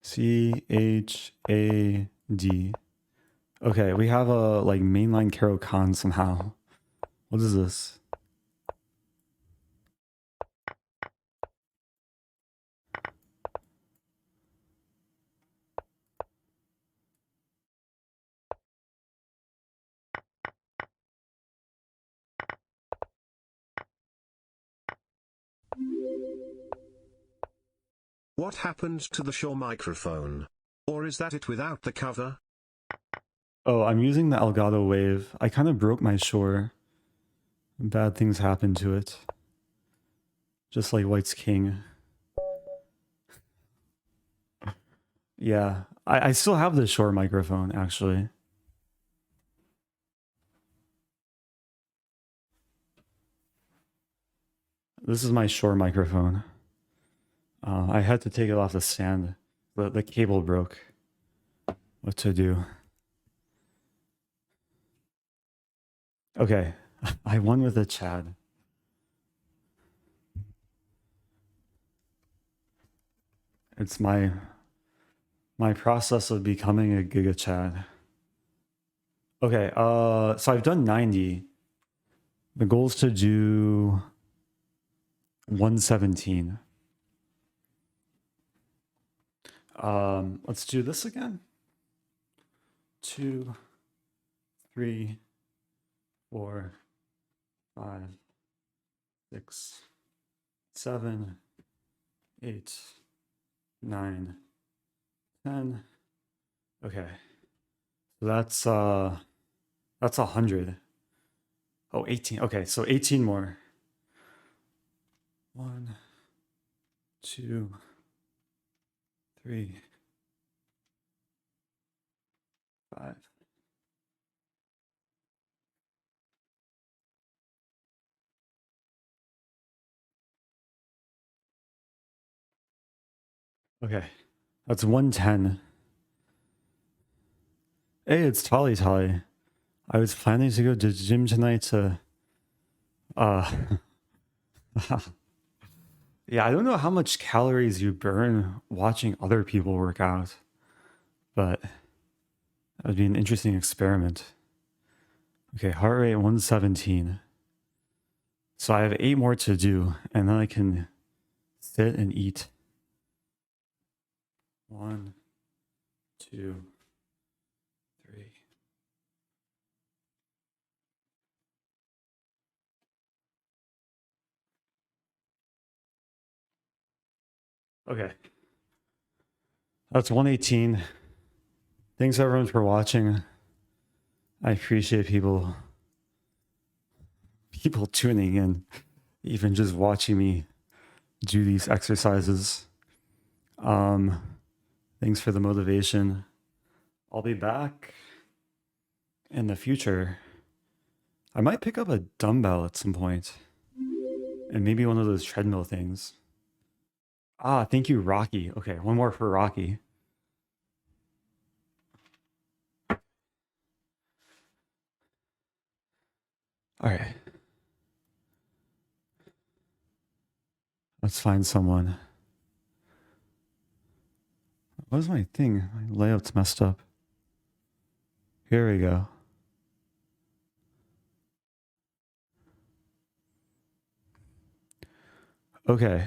CHAD. Okay, we have a like mainline Karo Khan somehow. What is this? What happened to the Shure microphone? Or is that it without the cover? Oh, I'm using the Elgato Wave. I kind of broke my Shure. Bad things happened to it. Just like White's King. Yeah, I still have the Shure microphone, actually. This is my Shure microphone. I had to take it off the stand. The cable broke. What to do? Okay, I won with a Chad. It's my process of becoming a Giga Chad. Okay, so I've done 90. The goal is to do 117. Let's do this again. 2, 3, 4, 5, 6, 7, 8, 9, 10. Okay. So that's 100. Oh, 18. Okay, so 18 more. 1, 2, 3, 5. Okay, that's 110. Hey, it's Tolly. I was planning to go to the gym tonight to yeah, I don't know how much calories you burn watching other people work out, but that would be an interesting experiment. Okay, heart rate 117. So I have 8 more to do, and then I can sit and eat. 1, 2, 3. Okay. That's 118. Thanks everyone for watching. I appreciate people tuning in, even just watching me do these exercises. Thanks for the motivation. I'll be back in the future. I might pick up a dumbbell at some point. And maybe one of those treadmill things. Ah, thank you, Rocky. Okay, one more for Rocky. All right. Let's find someone. What is my thing? My layout's messed up. Here we go. Okay.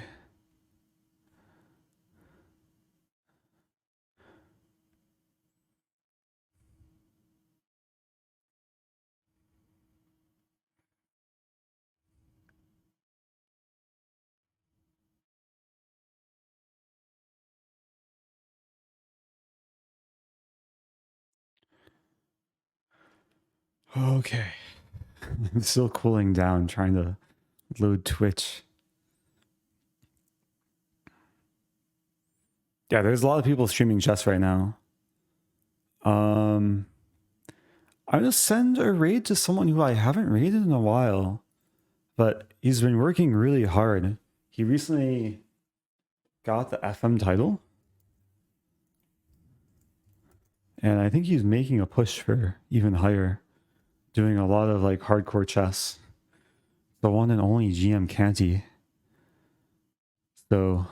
Okay. I'm still cooling down, trying to load Twitch. Yeah, there's a lot of people streaming chess right now. I'm gonna send a raid to someone who I haven't raided in a while, but he's been working really hard. He recently got the FM title, and I think he's making a push for even higher, doing a lot of like hardcore chess. The one and only GM Canty. So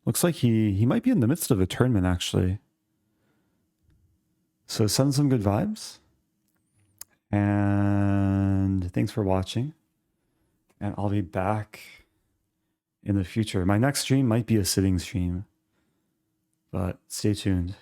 looks like he might be in the midst of a tournament actually. So send some good vibes. And thanks for watching. And I'll be back in the future. My next stream might be a sitting stream, but stay tuned.